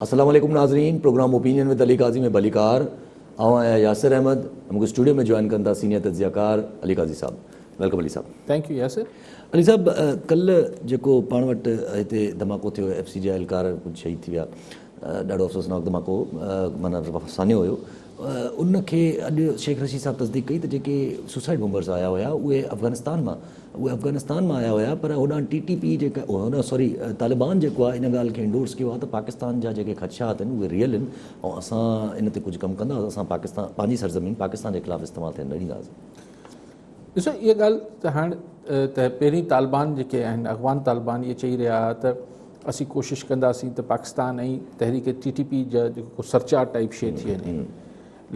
अस्सलाम वालेकुम नाज़रीन, प्रोग्राम ओपिनियन विद अली काजी में बलिकार आवां यासिर अहमद मूंखे स्टूडियो में जॉइन कंदा सीनियर तज्ज़ियाकार Ali Qazi sahab. Welcome Ali sahab. Thank you Yasir. Ali sahab, कल्ह जेको पाण वटि हिते धमाको थियो, FC जा एहलकार कुझु शहीद थी विया, ॾाढो अफ़सोसनाक धमाको माना सानियो हुयो, उनखे अॼु शेख रशीद साहब तस्दीक कई त जेके सुसाइड बॉम्बर्स आया हुया उहे अफ़गानिस्तान मां आया हुया, पर होॾां TTP जेका सॉरी तालिबान जेको आहे इन ॻाल्हि खे इंडोर्स कयो आहे त पाकिस्तान जा जेके ख़दशात आहिनि उहे रियल आहिनि ऐं असां इन ते कुझु कमु कंदासीं, असां पाकिस्तान पंहिंजी सरज़मीन पाकिस्तान जे ख़िलाफ़ु इस्तेमालु थियणु न ॾींदासीं। ॾिसो, इहा ॻाल्हि त हाणे त पहिरीं तालिबान जेके आहिनि अफ़गान तालिबान इहे चई रहिया हुआ त असीं कोशिशि कंदासीं त पाकिस्तान ऐं तहरीक TTP जा जेको सरचार टाइप शइ थी वञे,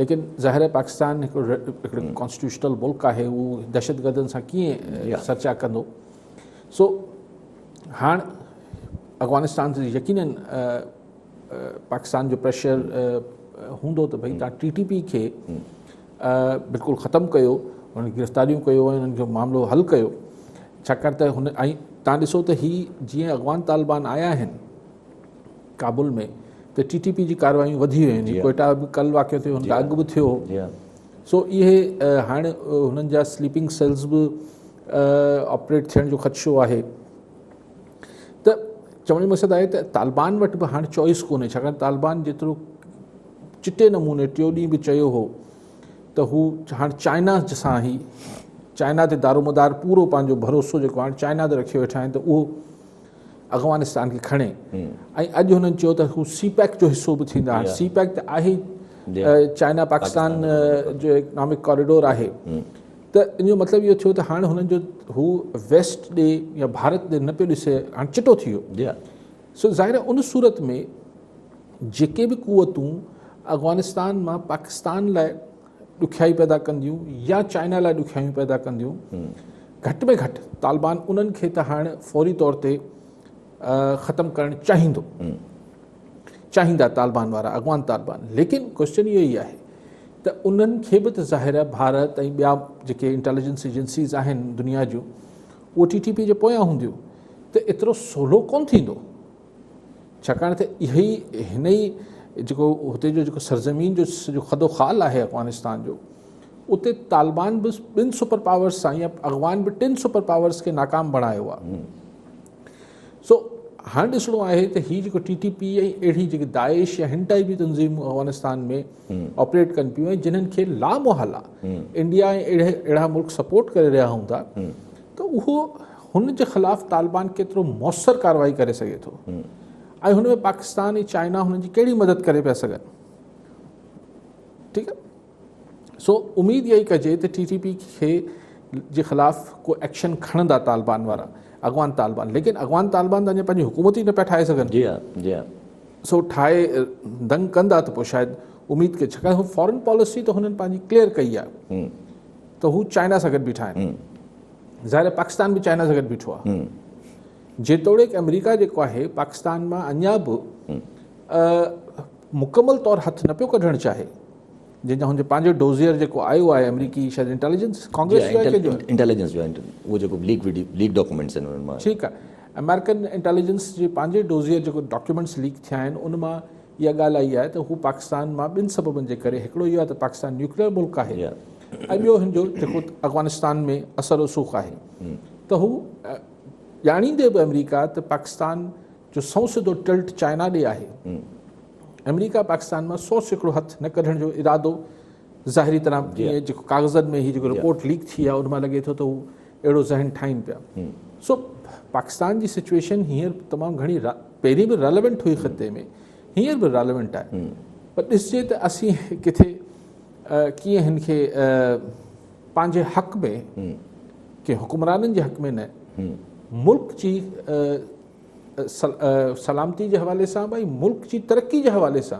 लेकिन ज़ाहिर आहे पाकिस्तान हिकिड़ो कॉन्स्टिट्यूशनल मुल्क आहे, उहो दहशतगर्दनि सां कीअं सरचा कंदो। सो हाणे अफ़गानिस्तान ते यकीनन पाकिस्तान जो प्रेशर हूंदो त भई तव्हां TTP खे बिल्कुलु ख़तमु कयो, हुननि गिरफ़्तारियूं कयो ऐं हुननि जो मामिलो हल कयो, छाकाणि त हुन ऐं तव्हां ॾिसो त हीअ जीअं अफ़गान तालिबान आया आहिनि काबुल में त TTP जी कार्रवाइयूं वधी वियूं आहिनि। कोयटा बि कल्ह वाक़ियो थियो, हुनखां अॻु बि थियो। सो इहे हाणे हुननि जा स्लीपिंग सेल्स बि ऑपरेट थियण जो ख़दशो आहे। त चवण जो मक़सदु आहे त तालिबान वटि बि हाणे चॉइस कोन्हे, छाकाणि तालिबान जेतिरो चिटे नमूने टियों ॾींहुं बि चयो हो त हू हाणे चाइना सां ई चाइना ते दारोमदार पूरो पंहिंजो भरोसो जेको हाणे चाइना ते रखियो वेठा आहिनि त उहो अफ़गानिस्तान खे खणे, ऐं अॼु हुननि चयो त हू CPEC जो हिसो बि थींदा। हाणे CPEC त आहे चाइना पाकिस्तान जो इकनॉमिक कॉरिडोर आहे, त इन जो मतिलबु इहो थियो त हाणे हुननि जो हू वेस्ट ॾे या भारत ॾे न पियो ॾिसे, हाणे चिटो थी वियो। सो ज़ाहिर उन सूरत में जेके बि क़ुवतूं अफ़गानिस्तान मां पाकिस्तान लाइ ॾुखियाई पैदा कंदियूं या चाइना लाइ ॾुखियाई पैदा कंदियूं, घटि में घटि तालिबान उन्हनि खे त हाणे फौरी तौर ते ख़तमु करणु चाहींदा तालिबान वारा, अफ़गान तालिबान। लेकिन क्वेश्चन इहो ई आहे त उन्हनि खे बि त ज़ाहिर आहे भारत ऐं ॿिया जेके इंटेलिजेंस एजेंसीज़ आहिनि दुनिया जूं, उहो TTP जे पोयां हूंदियूं, त एतिरो सवलो कोन थींदो, छाकाणि त हिन ई जेको हुते जो जेको सरज़मीन जो सॼो ख़दो ख़ाल आहे अफ़गानिस्तान जो, उते तालिबान बि 2 सुपर पावर्स सां या अफ़गान बि 3 सुपर पावर्स खे नाकाम बणायो आहे। सो हाणे ॾिसणो आहे त हीअ जेको TTP ऐं अहिड़ी जेकी दाइश या हिन टाइप जी तंज़ीमूं अफ़गानिस्तान में ऑपरेट कनि पियूं ऐं जिन्हनि खे लामोहला इंडिया ऐं अहिड़ा मुल्क सपोर्ट करे रहिया हूंदा, त उहो हुन जे ख़िलाफ़ु तालिबान केतिरो मौसर कार्रवाई करे सघे थो, ऐं हुन में पाकिस्तान ऐं चाइना हुननि जी कहिड़ी मदद करे पिया सघनि। ठीकु आहे, सो उमेदु इहा ई कजे त TTP खे जे ख़िलाफ़ु को एक्शन खणंदा तालिबान वारा अफ़गान तालिबान, लेकिन अफ़गान तालिबान त अञा पंहिंजी हुकूमत ई न पिया ठाहे सघनि। सो ठाहे दंग कंदा त पोइ शायदि उमेदु कजे, छाकाणि हू फॉरेन पॉलिसी त हुननि पंहिंजी क्लियर कई आहे त हू चाइना सां गॾु बीठा आहिनि, ज़ाहिर पाकिस्तान बि चाइना सां गॾु बीठो आहे, जेतोणीकि अमेरिका जेको आहे पाकिस्तान मां अञा बि मुकमल तौरु हथु न पियो कढणु चाहे, जंहिंजा हुनजे पंहिंजो डोज़ियर जेको आयो आहे अमेरिकी शायदि इंटेलिजेंस कांग्रेस इंटेलिजेंस जो उहो जेको लीक डॉक्यूमेंट्स आहिनि उन्हनि मां, ठीकु आहे, अमेरिकन इंटेलिजेंस जे पंहिंजे डोज़ियर जेको डॉक्यूमेंट्स लीक थिया आहिनि उन मां इहा ॻाल्हि आई आहे त हू पाकिस्तान मां 2 सबबनि जे करे, हिकिड़ो इहो आहे त पाकिस्तान न्यूक्लियर मुल्क आहे, ऐं ॿियो हिन जो जेको अफ़गानिस्तान में असर रसूख़ आहे, त हू ॼाणींदे बि अमेरिका त पाकिस्तान जो सिधो टिल्ट चाइना ॾे आहे, अमेरिका पाकिस्तान मां 100% हथु न कढण जो इरादो ज़ाहिरी तरह जेको कागज़नि में हीअ जेको रिपोर्ट लीक थी आहे उन मां लॻे थो त हू अहिड़ो ज़हन ठाहिनि पिया। सो पाकिस्तान जी सिचुएशन हींअर तमामु घणी पहिरीं बि रेलेवेंट हुई ख़िते में, हींअर बि रेलेवेंट आहे, पर ॾिसजे त असीं किथे कीअं हिन खे पंहिंजे हक़ में कंहिं हुकुमराननि जे हक़ में न, मुल्क जी सलामती जे हवाले सां भई मुल्क जी तरक़ी जे हवाले सां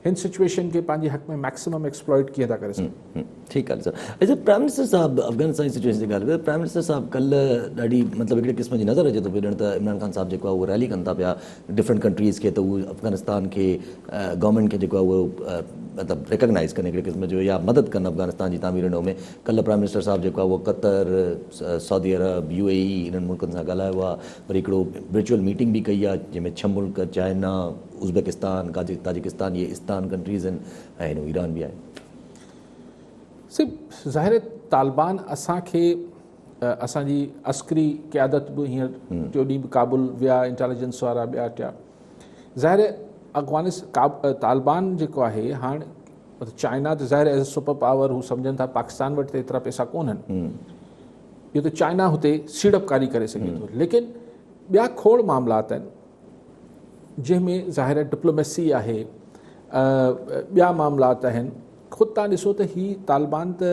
हिन सिचुएशन खे पंहिंजे हक़ में मैक्सिमम एक्सप्लॉइट कीअं था करे सघूं। ठीकु आहे सर। एज़ प्राइम मिनिस्टर साहब अफ़गानिस्तान जी सिचुएशन जी ॻाल्हि कयो, प्राइम मिनिस्टर साहब कल्ह ॾाढी मतिलबु हिकिड़े क़िस्म जी नज़र अचे थो पियो ॼण त इमरान ख़ान साहब जेको आहे उहो रैली कनि था पिया डिफरेंट कंट्रीज़ खे, त उहो अफ़गानिस्तान खे गवर्नमेंट खे जेको आहे उहो मतिलबु रिकग्नाइज़ कनि हिकिड़े क़िस्म जो, या मदद कनि अफ़गानिस्तान जी तामीर में। कल्ह प्राइम मिनिस्टर साहब जेको आहे उहो क़तर, सऊदी अरब, UAE इन्हनि मुल्कनि सां ॻाल्हायो आहे, वरी हिकिड़ो वर्चुअल मीटिंग बि कई आहे जंहिंमें 6 मुल्क चाइना, उज़्बेकिस्तान, ताजिकिस्तान, इहे इस्तान कंट्रीज़ आहिनि ऐं ईरान बि आहे। सिर्फ़ु ज़ाहिर तालिबान असांखे असांजी अस्करी क़यादत बि हींअर टियों ॾींहुं बि काबुल विया, इंटेलिजेंस वारा ॿिया टिया। ज़ाहिर तालिबान जेको आहे हाणे चाइना त ज़ाहिर एज़ अ सुपर पावर हू सम्झनि था पाकिस्तान वटि त एतिरा पैसा कोन्हनि, इहो त चाइना हुते सीड़पकारी करे सघे थो, लेकिन ॿिया खोड़ मामलात आहिनि जंहिंमें ज़ाहिर डिप्लोमेसी आहे, ॿिया मामलात आहिनि। ख़ुदि तव्हां ॾिसो त ही तालिबान त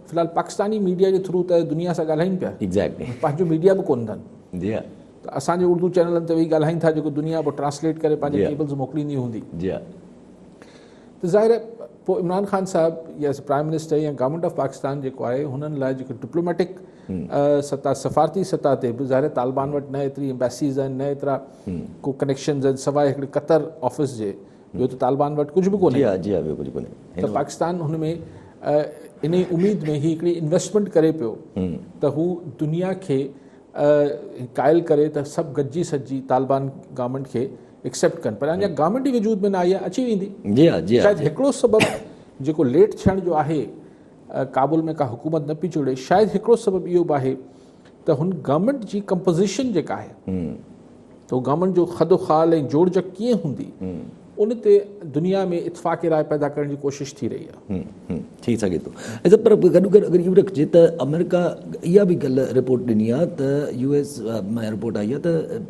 फ़िलहाल पाकिस्तानी मीडिया जे थ्रू त दुनिया सां ॻाल्हाइनि पिया, एग्ज़ैक्टली पंहिंजो मीडिया बि कोन अथनि। जी हा, त असांजे उर्दू चैनलनि ते वेही ॻाल्हाइनि था जेको दुनिया पोइ ट्रांसलेट करे पंहिंजे केबल्स मोकिलींदी हूंदी। जी हा, त ज़ाहिर पोइ इमरान ख़ान साहब या प्राइम मिनिस्टर या गवर्नमेंट ऑफ पाकिस्तान जेको आहे हुननि लाइ जेको डिप्लोमेटिक सतह, सफ़ारती सतह ते बि ज़ाहिर तालिबान वटि न एतिरी एम्बेसीज़ आहिनि, न एतिरा को कनेक्शन्स आहिनि सवाइ हिकिड़े क़तर ऑफिस जे, ॿियो त तालिबान वटि कुझु बि कोन्हे। जी हा, जी हा, ॿियो कुझु कोन्हे। त पाकिस्तान हुन में इन उमेद में ही हिकिड़ी इन्वेस्टमेंट करे पियो त हू दुनिया खे क़ाइल करे त सभु गॾिजी सॼी तालिबान गवर्नमेंट खे एक्सेप्ट कनि, पर अञा गवर्नमेंट ई वजूद में न आई आहे, अची वेंदी। जी हा, जी हा, शायदि हिकिड़ो सबबु जेको लेट थियण जो आहे, काबुल में का हुकूमत न पई चुड़े, शायदि हिकिड़ो सबबु इहो बि आहे त हुन गवर्नमेंट जी कंपोज़िशन जेका आहे त उहो गवर्नमेंट जो खदो ख़ाल ऐं जोड़जक कीअं हूंदी, उन ते दुनिया में इतफ़ाक़ राय पैदा करण जी कोशिशि थी रही आहे। थी सघे थो। ऐं पर गॾो गॾु अगरि इहो रखिजे त अमेरिका इहा बि कल्ह रिपोर्ट ॾिनी आहे त US मां रिपोर्ट आई आहे त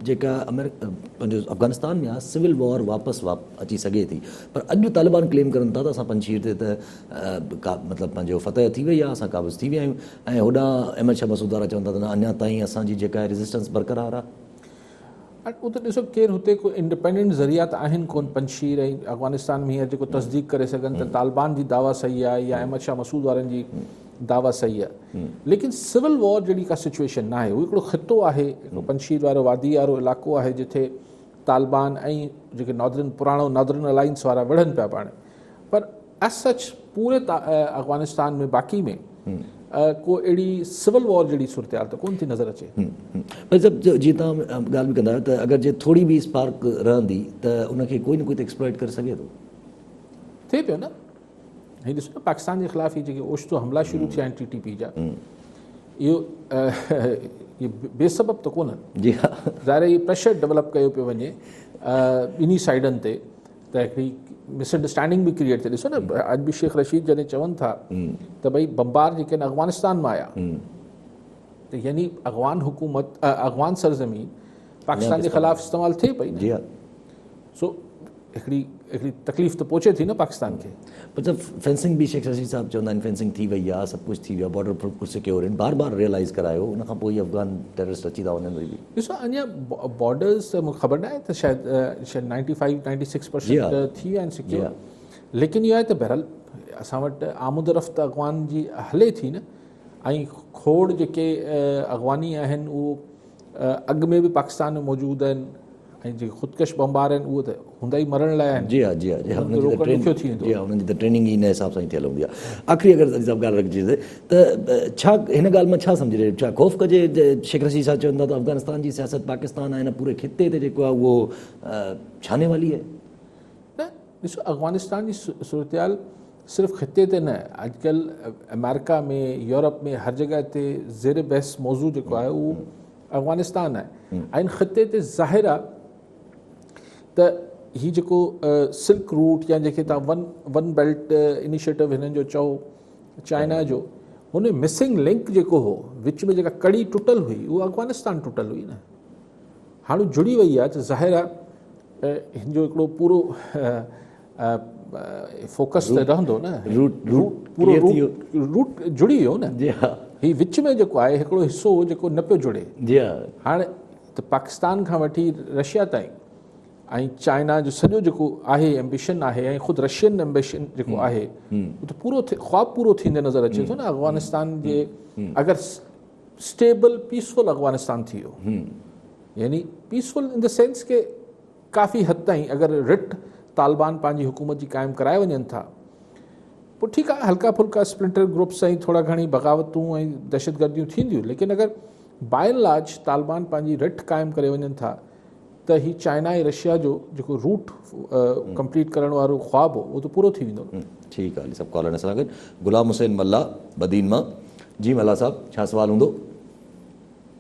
जेका पंहिंजो अफ़गानिस्तान में आहे सिविल वॉर वापसि अची सघे थी, पर अॼु तालिबान क्लेम करनि था त असां पंजशीर ते त मतिलबु पंहिंजो फतह थी वई आहे, असां काबिज़ थी विया आहियूं, ऐं होॾां अहमद शाह मसूद वारा चवनि था त न अञा ताईं असांजी जेका आहे रेज़िस्टेंस बरक़रार आहे। उहो त ॾिसो केरु हुते को इंडिपेंडेंट ज़रिया त आहिनि कोन पंजशीर ऐं अफ़गानिस्तान में हींअर जेको तस्दीक करे सघनि त तालिबान जी दावा सही आहे या अहमद शाह मसूद वारनि जी दावा सही आहे, लेकिन सिविल वॉर जहिड़ी का सिचुएशन न आहे। उहो हिकिड़ो ख़ितो आहे, हिकिड़ो पंजशीर वारो वादी वारो इलाइक़ो आहे जिथे तालिबान ऐं जेके पुराणो नॉर्दर्न अलायंस वारा विढ़नि पिया पाण, पर एज सच पूरे अफ़गानिस्तान में बाक़ी में को अहिड़ी सिविल वॉर जहिड़ी सूरत हाल त कोन थी नज़र अचे। पर जब जीअं तव्हां ॻाल्हि बि कंदा आहियो त अगरि जे थोरी बि स्पार्क रहंदी त उनखे कोई न कोई त एक्सप्लॉइट करे सघे थो, थिए पियो न। हीअ ॾिसो न पाकिस्तान जे ख़िलाफ़ जेके ओचितो हमला शुरू थिया आहिनि TTP जा, इहो बेसबब त कोन्हनि। जी हा, ज़ाहिर इहो प्रेशर डेवलप कयो पियो वञे ॿिन्ही साइडनि ते, त हिकिड़ी मिसअंडरस्टैंडिंग बि क्रिएट थिए। ॾिसो न अॼु बि शेख रशीद जॾहिं चवनि था त भई बमबार जेके आहिनि अफ़गानिस्तान मां आया, त यानी अफ़गान हुकूमत अफ़गान सरज़मीन पाकिस्तान जे ख़िलाफ़ु इस्तेमालु थिए पई। जी हा, सो हिकिड़ी तकलीफ़ त पहुचे थी न पाकिस्तान खे। मतिलबु फेंसिंग बि शेख रशीद साहब चवंदा आहिनि फेंसिंग थी वई आहे, सभु कुझु थी वियो आहे, बॉर्डर कुझु सिक्योर आहिनि, बार बार रियलाइज़ करायो, उनखां पोइ अफ़गान टेररिस्ट अची था वञनि। वरी बि ॾिसो अञा बॉर्डर्स त मूंखे ख़बर न आहे त शायदि 95-96% थी विया आहिनि सिक्योर, लेकिन इहो आहे त बहरहाल असां वटि आमद रफ़्त अफ़गान जी हले थी न, ऐं खोड़ जेके अफ़गानी आहिनि उहो अॻु में बि पाकिस्तान में मौजूदु आहिनि, ऐं जेके ख़ुदकश बमबार आहिनि उहे त हूंदा ई मरण लाइ आहिनि। जी हा, जी हा, जी हा, हुननि खे रोकणु ॾुखियो थी वेंदो। जी हा, हुननि जी त ट्रेनिंग ई इन हिसाब सां ई थियल हूंदी आहे। आख़िरी अगरि सभु ॻाल्हि रखिजे त छा हिन ॻाल्हि मां छा सम्झी रहे, छा ख़ौफ़ कजे शेख रशीद साहब चवनि था त अफ़गानिस्तान जी सियासत पाकिस्तान आहे हिन पूरे ख़िते ते जेको आहे उहो छाने वाली आहे? न ॾिसो अफ़गानिस्तान जी सूरत हाल सिर्फ़ु ख़िते ते न, अॼुकल्ह अमेरिका में, यूरोप में, हर जॻह ते ज़ेर बहस मौज़ू जेको आहे उहो अफ़गानिस्तान आहे। ऐं इन ख़िते ते ज़ाहिर आहे त हीअ जेको सिल्क रूट या जेके तव्हां वन बेल्ट इनिशिएटिव हिननि जो चओ चाइना जो, हुन मिसिंग लिंक जेको हो विच में जेका कड़ी टुटल हुई उहा अफ़गानिस्तान टुटल हुई न, हाणे जुड़ी वई आहे त ज़ाहिर आहे हिन जो हिकिड़ो पूरो फोकस त रहंदो न, रूट जुड़ी वियो न। हीउ विच में जेको आहे हिकिड़ो हिसो जेको न पियो जुड़े। जी हा, हाणे त पाकिस्तान खां वठी रशिया ताईं ऐं चाइना जो सॼो जेको आहे एम्बिशन आहे ऐं ख़ुदि रशियन एम्बिशन जेको आहे उहो त पूरो ख़्वाबु पूरो थींदे नज़र अचे थो न अफ़गानिस्तान जे अगरि स्टेबल पीसफुल अफ़गानिस्तान थी वियो यानी पीसफुल इन द सेंस के काफ़ी हद ताईं अगरि रिट तालिबान पंहिंजी हुकूमत जी क़ाइमु कराए वञनि था पोइ ठीकु आहे हल्का फुल्का स्प्लिंटर ग्रुप्स ऐं थोरा घणी बग़ावतूं ऐं दहशतगर्दियूं थींदियूं लेकिन अगरि बाय एंड लार्ज तालिबान पंहिंजी रिट क़ाइमु करे वञनि था त ही चाइना ऐं रशिया जो जेको रूट कंप्लीट करण वारो ख़्वाबु हो उहो त पूरो थी वेंदो। ठीकु आहे सभु कॉलर सां गॾु गुलाम हुसैन मल्ला बदीन मां। जी मल्ला साहब छा सवाल हूंदो?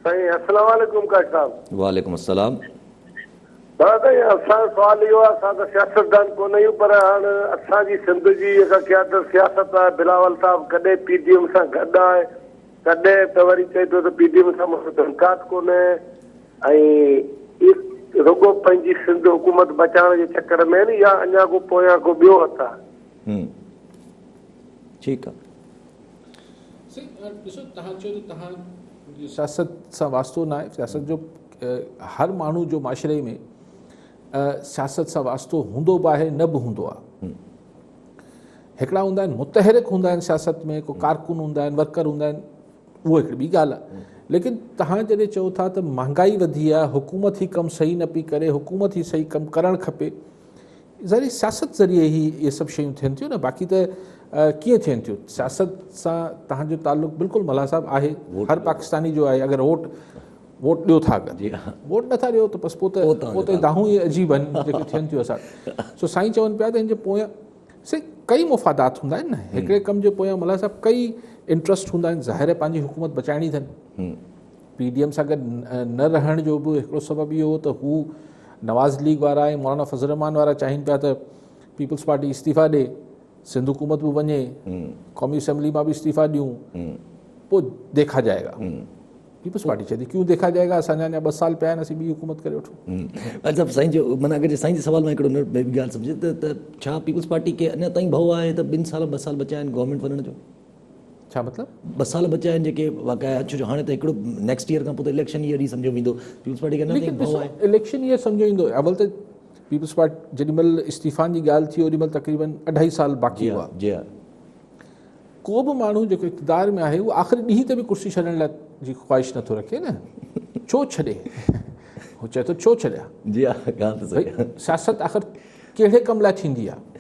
साईं अस्सलाम वालेकुम काश साहब। वालेकुम अस्सलाम। दादा असांजो सुवाल इहो आहे असां त सियासतदान कोन आहियूं पर हाणे असांजी सिंध जी जेका क़यादत सियासत आहे बिलावल साहब कॾहिं PDM सां गॾु आहे कॾहिं त वरी चए थो त PDM सां मूंखे तनक़ाद कोन्हे ऐं रुगो पंहिंजी सिंध हुकूमत बचाइण जे चकर में या अञा को पोयां को ॿियो हथ आहे? ठीकु आहे ॾिसो तव्हां चयो त तव्हां सियासत सां वास्तो न आहे सियासत जो हर माण्हू जो माशरे में सियासत सां वास्तो हूंदो बि आहे न बि हूंदो आहे हिकिड़ा हूंदा आहिनि मुतहरिक हूंदा आहिनि सियासत में को कारकुन हूंदा आहिनि वर्कर हूंदा आहिनि उहो हिकिड़ी ॿी ॻाल्हि आहे लेकिन तव्हां जॾहिं चओ था त महांगाई वधी आहे हुकूमत ई कमु सही न पई करे हुकूमत ई सही कमु करणु खपे ज़रिए सियासत ज़रिए ई इहे सभु शयूं थियनि थियूं न बाक़ी त कीअं थियनि थियूं सियासत सां तव्हांजो ताल्लुक़ु बिल्कुलु मल्हा साहब आहे हर पाकिस्तानी जो आहे अगरि वोट ॾियो था वोट नथा ॾियो त बसि पोइ त दाहूं इहे अजीब आहिनि जेके थियनि थियूं असां सो साईं चवनि पिया त हिन जे पोयां कई मुफ़ादात हूंदा आहिनि न हिकिड़े कम जे पोयां मल्हा साहब कई इंट्रस्ट हूंदा आहिनि ज़ाहिर आहे पंहिंजी हुकूमत बचाइणी अथनि PDM सां गॾु न रहण जो बि हिकिड़ो सबबु इहो हो त हू नवाज़ लीग वारा ऐं मौलाना फज़ल रहमान वारा चाहिनि पिया त पीपल्स पार्टी इस्तीफ़ा ॾे सिंध हुकूमत बि वञे क़ौमी असम्बली मां बि इस्तीफ़ा ॾियूं पोइ देखा जाएगा पीपल्स पार्टी चए थी क्यों देखा जाएगा असांजा अञा 2 साल पिया आहिनि असीं ॿी हुकूमत करे वठूं। अच्छा साईं जो माना अगरि साईं जे सवाल में हिकिड़ो ॿी ॻाल्हि सम्झे त छा पीपल्स पार्टी खे अञा ताईं भउ आहे त 2 साल 2 साल बचिया आहिनि गवर्नमेंट वञण जो? छा मतिलबु 2 साल बचिया आहिनि जेके वाक़ई छो हाणे त हिकिड़ो नेक्स्ट ईयर खां पोइ त इलेक्शन ईयर ई सम्झो वेंदो पीपल्स पार्टी खे लेकिन इलेक्शन ईयर सम्झो ईंदो अवल त पीपल्स पार्टी जेॾीमहिल इस्तीफ़ान जी ॻाल्हि थी ओॾीमहिल तक़रीबन 2.5 साल बाक़ी हुआ जी हा को बि माण्हू जेको इक़्तिदार में आहे उहो आख़िरी ॾींहं ते बि कुर्सी छॾण लाइ जी ख़्वाहिश नथो रखे न छो छॾे हू चए थो छो छॾिया जी हा ॻाल्हि त सही आहे सियासत आख़िर कहिड़े कम लाइ थींदी आहे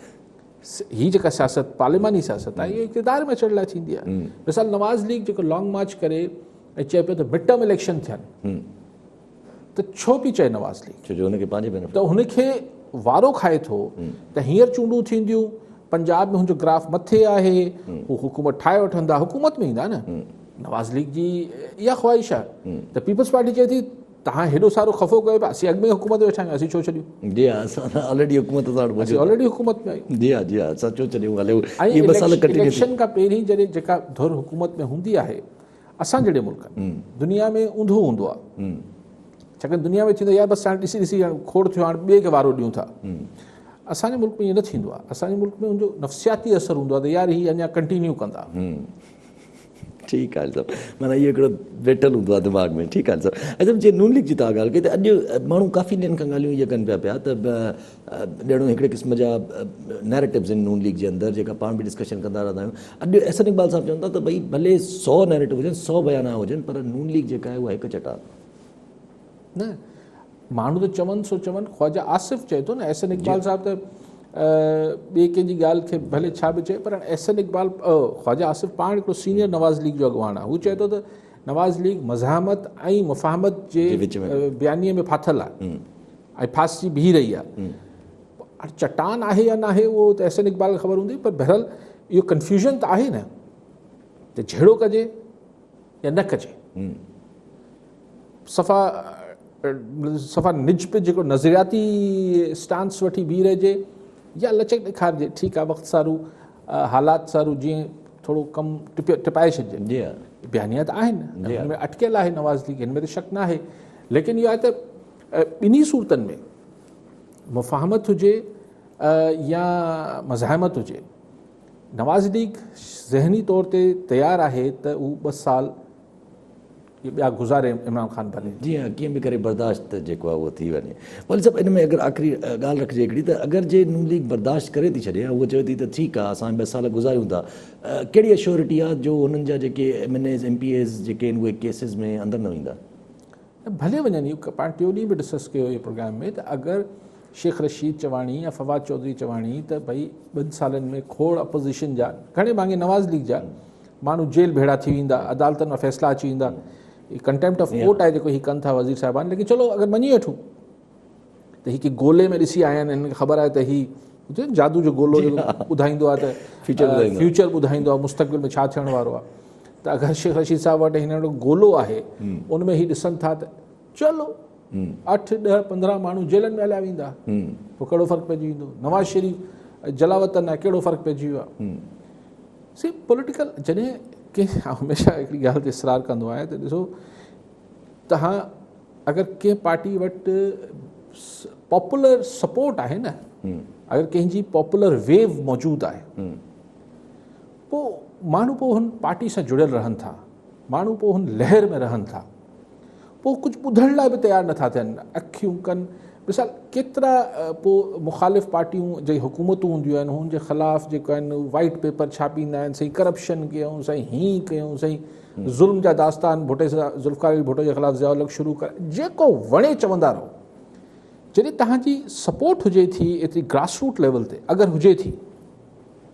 हीअ जेका सियासत पार्लिमानी सियासत आहे इहा इक़्तिदार में अचण लाइ थींदी आहे मिसाल नवाज़ लीग जेको लॉन्ग मार्च करे ऐं चए पियो त मिड टर्म इलेक्शन थियनि त छो पई चए नवाज़ लीग छो जो हुनखे पंहिंजे त हुनखे वारो खाए थो त हींअर चूंडूं थींदियूं पंजाब में हुनजो ग्राफ मथे आहे हू हुकूमत ठाहे वठंदा हुकूमत में ईंदा न नवाज़ लीग जी इहा ख़्वाहिश आहे त पीपल्स पार्टी चए थी तव्हां हेॾो सारो ख़फ़ो कयो पिया असीं अॻु में हुकूमत वेठा आहियूं असीं छो छॾियूं जी हा असां ऑलरेडी हुकूमत असीं ऑलरेडी हुकूमत में आहियूं जी हा जी हा असां छो छॾियूं हलियो इलेक्शन खां पहिरीं जॾहिं जेका धुर हुकूमत में हूंदी आहे असां जहिड़े मुल्क दुनिया में ऊंधो हूंदो आहे छाकाणि दुनिया में थींदो यार बसि हाणे ॾिसी ॾिसी खोड़ थियो हाणे ॿिए खे वारो ॾियूं था असांजे मुल्क में ईअं न थींदो आहे असांजे मुल्क में हुनजो नफ़्सियाती असरु हूंदो आहे त यार हीअ अञा कंटिन्यू कंदा ठीकु आहे सभु माना इहो हिकिड़ो वेठल हूंदो आहे दिमाग़ में ठीकु आहे सभु अच्छा जीअं नून लीग जी तव्हां ॻाल्हि कई त अॼु माण्हू काफ़ी ॾींहंनि खां ॻाल्हियूं इहे कनि पिया त ॼणो हिकिड़े क़िस्म जा नैरेटिव्स आहिनि नून लीग जे अंदरि जेका पाण बि डिस्कशन कंदा रहंदा आहियूं अॼु एहसन इक़बाल साहब चवनि था त भई भले 100 नैरेटिव हुजनि 100 बयाना हुजनि पर नून लीग जेका आहे उहा हिकु चटा न माण्हू त चवनि सो चवनि ख्वाजा आसिफ़ चए थो न एहसन इक़बाल साहब त ॿिए कंहिंजी ॻाल्हि खे भले छा बि चए पर एहसन इक़बाल ख्वाजा आसिफ़ पाण हिकिड़ो सीनियर नवाज़ लीग जो अॻुवान आहे हू चए थो त नवाज़ लीग मज़ाहमत ऐं मुफ़ाहमत जे बयानीअ में फाथल आहे ऐं फासी बीह रही आहे चट्टान आहे या न आहे उहो त एहसन इक़बाल खे ख़बर हूंदी पर बहरहाल इहो कन्फ्यूजन त आहे न त जहिड़ो कजे या न कजे सफ़ा निजप जेको नज़रियाती स्टांस वठी बीह रहिजे या लचक ॾेखारिजे ठीकु आहे वक़्तु सारू हालात सारू जीअं थोरो कमु टिपाए छॾिजे जी हा बयानिया त आहिनि हिन में अटकियल आहे नवाज़ लीग हिन में त शक न आहे लेकिन इहो आहे त ॿिन्ही सूरतनि में मुफ़ाहमत हुजे या मज़ाहमत हुजे नवाज़ लीग ज़हनी तौर ते तयारु आहे त उहो 2 साल ये ॿिया गुज़ारे इमरान ख़ान भले। जी हाँ, कीअं बि करे बर्दाश्त जेको आहे उहो थी वञे। वली साहब, इन में अगरि आख़िरी ॻाल्हि रखिजे हिकिड़ी, त अगरि जे नून लीग बर्दाश्त करे थी छॾे, उहो चवे थी त ठीकु आहे असां 2 साल गुज़ारियूं था, कहिड़ी एश्योरिटी आहे जो हुननि जा जेके MNAs MPAs जेके आहिनि उहे केसिस में अंदरि न वेंदा? भले वञनि। पाण टियों ॾींहुं बि डिस्कस कयो इहे प्रोग्राम में, त अगरि शेख रशीद चवाणी या फवाद चौधरी चवाणी त भई 2 सालनि में खोड़ अपोज़िशन जा घणे भाङे नवाज़ लीग जा माण्हू जेल भेड़ा थी वेंदा, अदालतनि में फ़ैसिला अची वेंदा, कंटेम्प्ट ऑफ कोर्ट आहे जेको हीअ कनि था वज़ीर साहिबान। लेकिन चलो अगरि मञी वठूं त हीअ की गोले में ॾिसी आया आहिनि, हिनखे ख़बर आहे त हीअ जादू जो गोलो ॿुधाईंदो आहे त फ्यूचर ॿुधाईंदो आहे, मुस्तक़बिल में छा थियण वारो आहे। त अगरि शेख रशीद साहिब वटि हिन वटि गोलो आहे, उन में हीअ ॾिसनि था त चलो 8, 10, 15 माण्हू जेलनि में हलिया वेंदा, पोइ कहिड़ो फ़र्क़ु पइजी वेंदो? नवाज़ शरीफ़ जलावतन आहे, कहिड़ो फ़र्क़ु पइजी वियो आहे? सी पॉलिटिकल जॾहिं कंहिं हमेशह हिकिड़ी ॻाल्हि ते इसरार कंदो आहे त ॾिसो, तव्हां अगरि कंहिं पार्टी वटि पॉपुलर सपोर्ट आहे न, अगरि कंहिंजी पॉपुलर वेव मौजूदु आहे, पोइ माण्हू पोइ हुन पार्टी सां जुड़ियल रहनि था, माण्हू पोइ हुन लहर में रहनि था, पोइ कुझु ॿुधण लाइ बि तयारु नथा थियनि, अखियूं कनि। मिसाल केतिरा पोइ मुख़ालिफ़ पार्टियूं जेकी हुकूमतूं हूंदियूं आहिनि, हुन जे ख़िलाफ़ु जेको आहिनि वाइट पेपर छापींदा आहिनि, साईं करप्शन कयूं, साईं हीअं कयूं, साईं ज़ुल्म जा दास्तान भुटे सां ज़ुल्फ़िकार अली भुट्टो जे ख़िलाफ़ु ज़िया शुरू करे, जेको वणे चवंदा रहो। जॾहिं तव्हांजी सपोर्ट हुजे थी एतिरी ग्रास रूट लेवल ते, अगरि हुजे थी,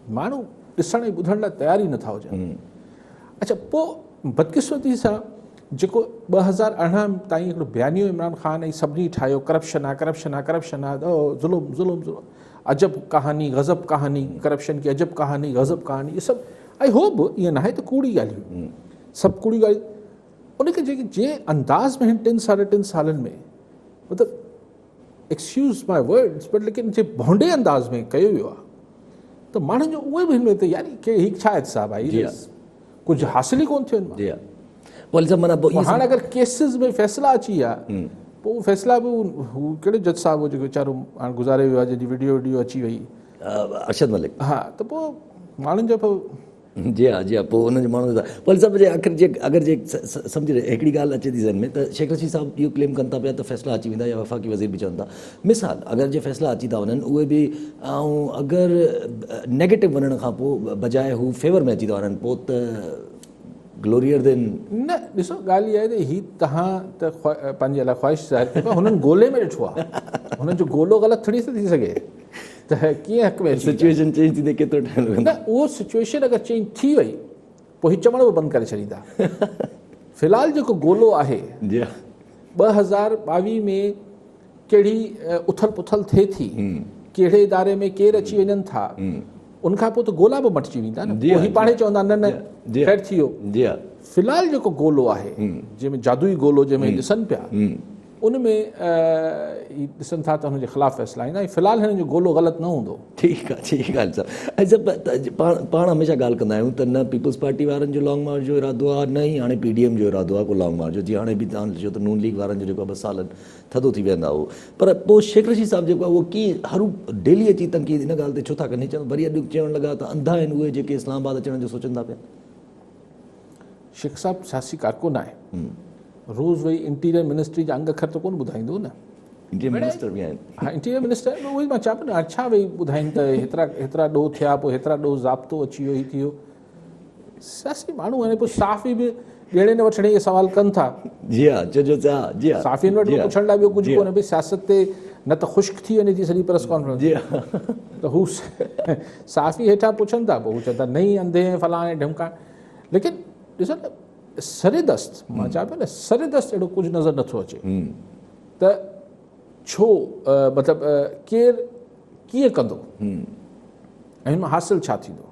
माण्हू ॾिसण ऐं ॿुधण लाइ तयार ई नथा हुजनि। अच्छा, पोइ बदकिस्मती सां जेको 2018 ताईं हिकिड़ो बयानियो इमरान ख़ान ऐं सभिनी ठाहियो, करप्शन आहे, करप्शन आहे, करप्शन आहे, ज़ुल्म ज़ुल्म ज़ुल्म, अजब कहानी, गज़ब कहानी, करप्शन की अजब कहानी, गज़ब कहानी, इहे सभु। ऐं हो बि ईअं न आहे त कूड़ी ॻाल्हियूं, सभु कूड़ी ॻाल्हियूं। उनखे जेके जंहिं अंदाज़ में हिन 3 साढे 3 सालनि में, मतिलबु एक्सक्यूज़ माई वर्ड्स, बट लेकिन जे भोंडे अंदाज़ में कयो वियो आहे, त माण्हुनि जो उहे बि हिन में त यानी की हीअ छा आहे साहब आहे, कुझु हासिल ई कोन थियो हिन मां। हाणे अगरि केसिस में फ़ैसिला अची विया, पोइ उहे फ़ैसिला बि हू कहिड़े जज साहिब जेको वीचारो हाणे गुज़ारे वियो आहे, जंहिंजी वीडियो अची वई, अरशद मलिक। हा, त पोइ माण्हुनि जो पोइ जी हाँ, पोइ हुननि जो माण्हू वली साहब जे आख़िर जे अगरि जे सम्झि रहे हिकिड़ी ॻाल्हि अचे थी ज़हन में, त शेख रशीद साहिबु इहो क्लेम कनि था पिया त फ़ैसिला अची वेंदा, या वफ़ाक़ी वज़ीर बि चवनि था। मिसाल अगरि जे फ़ैसिला अची था वञनि उहे बि, ऐं अगरि नेगेटिव वञण खां पोइ बजाए हू फेवर में अची था वञनि, पोइ त ग्लोरियर देन न। ॾिसो, ॻाल्हि इहा आहे त हीअ तव्हां त पंहिंजे लाइ ख़्वाहिश ज़ाहिर कयो, हुननि गोले में ॾिठो आहे, हुननि जो गोलो ग़लति थोरी थी सघे, त कीअं हक़ में सिचुएशन चेंज थींदे केतिरो टाइम लॻंदो? न, उहो सिचुएशन अगरि चेंज थी वई, पोइ हीउ चवण बि बंदि करे छॾींदा। फ़िलहालु जेको गोलो आहे, 2022 में कहिड़ी उथल पुथल थिए थी, कहिड़े इदारे में केरु अची वञनि था, उनखां पोइ त गोला बि मटिजी वेंदा न, पोइ हीअ पाणे चवंदा न न ख़ैर थी वियो। फ़िलहालु जेको गोलो आहे, जंहिंमें जादुई गोलो जंहिंमें ॾिसनि पिया, उन में ॾिसनि था त हुनजे ख़िलाफ़ु फ़ैसिला ईंदा, ऐं फ़िलहालु हिन जो गोलो ग़लति न हूंदो। ठीकु आहे, ठीकु आहे सर। ऐं सभु पाण हमेशह ॻाल्हि कंदा आहियूं त न पीपल्स पार्टी वारनि जो लॉन्ग मार्च जो इरादो आहे, न ई हाणे PDM जो इरादो आहे को लॉन्ग मार्च जो। जीअं हाणे बि तव्हां चयो त नून लीग वारनि जो जेको आहे 2 साल थधो थी वेंदा हो, पर पोइ शेख रशीद साहिबु जेको आहे उहो कीअं हर डेली अची तनक़ीद इन ॻाल्हि ते छो था कनि? वरी अॼु चवणु लॻा त अंधा आहिनि उहे जेके इस्लामाबाद अचण जो सोचनि था पिया। शेख साहिबु सियासी कारकुन आहे, रोज़ वही इंटीरियर मिनिस्ट्री जा अंग अखर त कोन ॿुधाईंदो न। इंटीरियर मिनिस्टर बि आहिनि। हा, इंटीरियर मिनिस्टर उहो ई मां चवां पियो न, अच्छा भई ॿुधाइनि त हेतिरा ॾोह थिया, पोइ हेतिरा ॾोह ज़ाब्तो अची वियो, ही थी वियो। सियासी माण्हू आहिनि, पोइ साफ़ी बि ॾियणे न वठणे इहे सवाल कनि था। जी हा, चइजो जी हा, साफ़ियुनि वटि पुछण लाइ ॿियो कुझु कोन्हे। भई सियासत ते न त ख़ुश्क थी वञे थी सॼी प्रेस कॉन्फ्रेंस, त हू साफ़ी हेठां पुछनि था, पोइ हू चवनि था नई अंधे फलाणे ढमकाणे। लेकिन ॾिसो न, सरेदस्त, मां चवां पियो न, सरेदस्त अहिड़ो कुझु नज़र नथो अचे त छो, मतिलबु केरु कीअं कंदो ऐं हिन मां हासिल छा थींदो,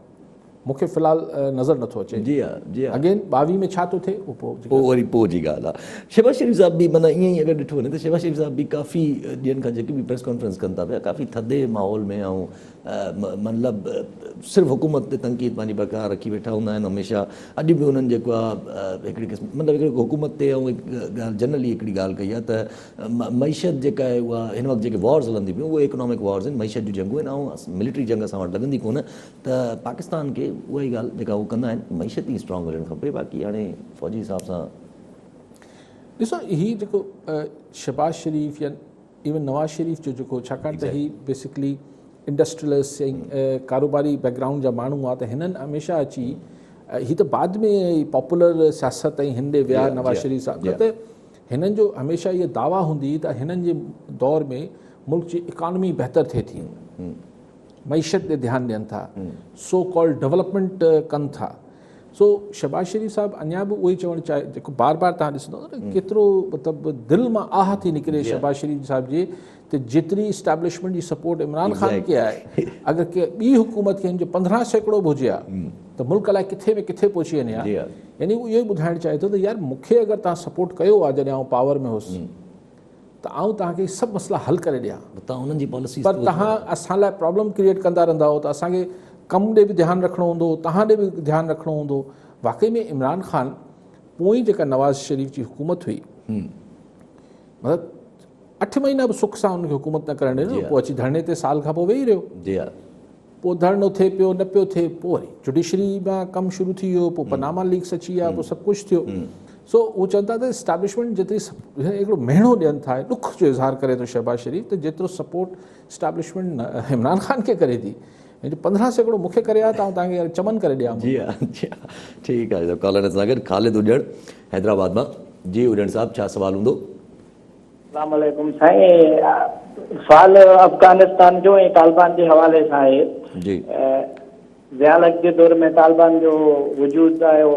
मूंखे फ़िलहालु नज़र नथो अचे। जी हा, जी हा। अगेन 22 में छा थो थिए पोइ वरी पोइ जी ॻाल्हि आहे। शहबाज़ शरीफ़ साहिब बि माना ईअं ई अगरि ॾिठो वञे त शहबाज़ शरीफ़ साहिब बि काफ़ी ॾींहंनि खां जेके बि प्रेस कॉन्फ्रेंस कनि था पिया, काफ़ी थधे माहौल में, ऐं मतिलबु सिर्फ़ु हुकूमत ते तनक़ीद पंहिंजी बरक़रार रखी वेठा हूंदा आहिनि हमेशह। अॼु बि उन्हनि जेको आहे हिकिड़ी क़िस्म, मतिलबु हिकिड़ी हुकूमत ते, ऐं हिकु ॻाल्हि जनरली हिकिड़ी ॻाल्हि कई आहे त मईशत जेका आहे उहा हिन वक़्तु जेके वॉर्स हलंदी पियूं उहे इकोनॉमिक वॉर्स आहिनि, मईशत जूं जंगूं आहिनि, ऐं मिलिट्री जंग असां वटि लॻंदी कोन। त पाकिस्तान खे उहा ई ॻाल्हि जेका उहो कंदा आहिनि, मईशत ई स्ट्रॉन्ग हुजणु खपे। बाक़ी हाणे फ़ौजी हिसाब सां ॾिसो ही जेको शहबाज शरीफ़ या इवन नवाज़ शरीफ़ जो जेको छाकाणि त ही बेसिकली इंडस्ट्रियलिस्ट ऐं कारोबारी बैकग्राउंड जा माण्हू हुआ त हिननि हमेशह अची ही त बाद में पॉपुलर सियासत ऐं हिन ॾे विया नवाज़ शरीफ़ साहब त हिननि जो हमेशह इहा दावा हूंदी त हिननि जे दौर में मुल्क जी इकॉनमी बहितर थिए थी, मईशत ते ध्यानु ॾियनि था, सो कॉल्ड डेवलपमेंट कनि था। सो शहबाज शरीफ़ साहब अञा बि उहो ई चवणु चाहे जेको बार बार तव्हां ॾिसंदो न केतिरो मतिलबु दिलि मां आह थी निकिरे शहबाज शरीफ़ साहब जे त जेतिरी इस्टेब्लिशमेंट जी सपोर्ट इमरान ख़ान खे आहे, अगरि के ॿी हुकूमत खे हिन जो 15% बि हुजे हा त मुल्क अलाए किथे में किथे पहुची वञे हा। यानी उहो इहो ई ॿुधाइणु चाहे थो त यार मूंखे अगरि तव्हां सपोर्ट कयो आहे जॾहिं आउं पावर में हुउसि त आउं तव्हांखे सभु मसइला हल करे ॾियां, उन्हनि जी पॉलिसी पर तव्हां असां लाइ प्रॉब्लम क्रिएट कंदा रहंदा हो त असांखे कम ॾे बि ध्यानु रखिणो हूंदो, तव्हां ॾे बि ध्यानु रखिणो हूंदो। वाकई में इमरान ख़ान पोइ जेका नवाज़ शरीफ़ जी हुकूमत हुई मतिलबु 8 महीना बि सुख सां हुनखे हुकूमत न करणु ॾिनो, पोइ अची धरणे ते साल खां पोइ वेही रहियो, पोइ धरणो थिए पियो न पियो थिए, पोइ वरी जुडिशरी मां कमु शुरू थी वियो, पोइ पनामा लीक्स अची विया, पोइ सभु कुझु थियो। सो उहो चवनि था त इस्टेब्लिशमेंट जेतिरी हिकिड़ो महीनो ॾियनि था, ॾुख जो इज़हार करे थो शहबाज शरीफ़ त जेतिरो सपोर्ट इस्टेब्लिशमेंट इमरान ख़ान खे करे थी, 15% मूंखे करे आहे त आउं तव्हांखे चमन करे ॾियां। जी हा, ठीकु आहे। कॉलर सां गॾु ख़ालिद उजड़ हैदराबाद मां। जी उजड़ साहब, छा सवाल हूंदो? अस्सलाम वालेकुम साईं, सवाल अफ़गानिस्तान जो ऐं तालिबान जे हवाले सां आहे। जी ज़ियालत जे दौर में तालिबान जो वजूद आयो,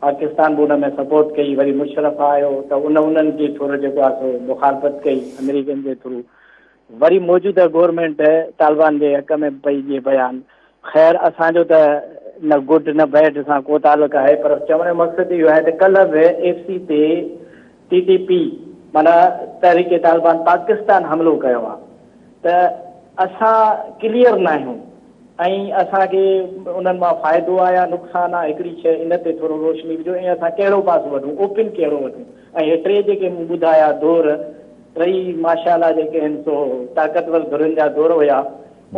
पाकिस्तान बि हुन में सपोर्ट कई, वरी मुशरफ आयो त उन्हनि जी थोरो जेको आहे सो मुखालफ़त कई अमेरिकन जे थ्रू, वरी मौजूदा गवर्नमेंट तालिबान जे हक़ में पई जे बयान। ख़ैर असांजो त न गुड न बैड सां को तालुक आहे, पर चवण जो मक़सदु इहो आहे त कल्ह बि FC ते TTP माना तहरीक तालिबान पाकिस्तान हमिलो कयो आहे, त असां क्लियर न आहियूं ऐं असांखे उन्हनि मां फ़ाइदो आहे या नुक़सानु आहे, हिकिड़ी शइ इन ते थोरो रोशनी विझो ऐं असां कहिड़ो पासो वठूं, ओपिन कहिड़ो वठूं। ऐं टे जेके मूं ॿुधाया दौर, टई माशाअल्लाह जेके आहिनि सो ताक़तवर धुरनि जा दौर हुया,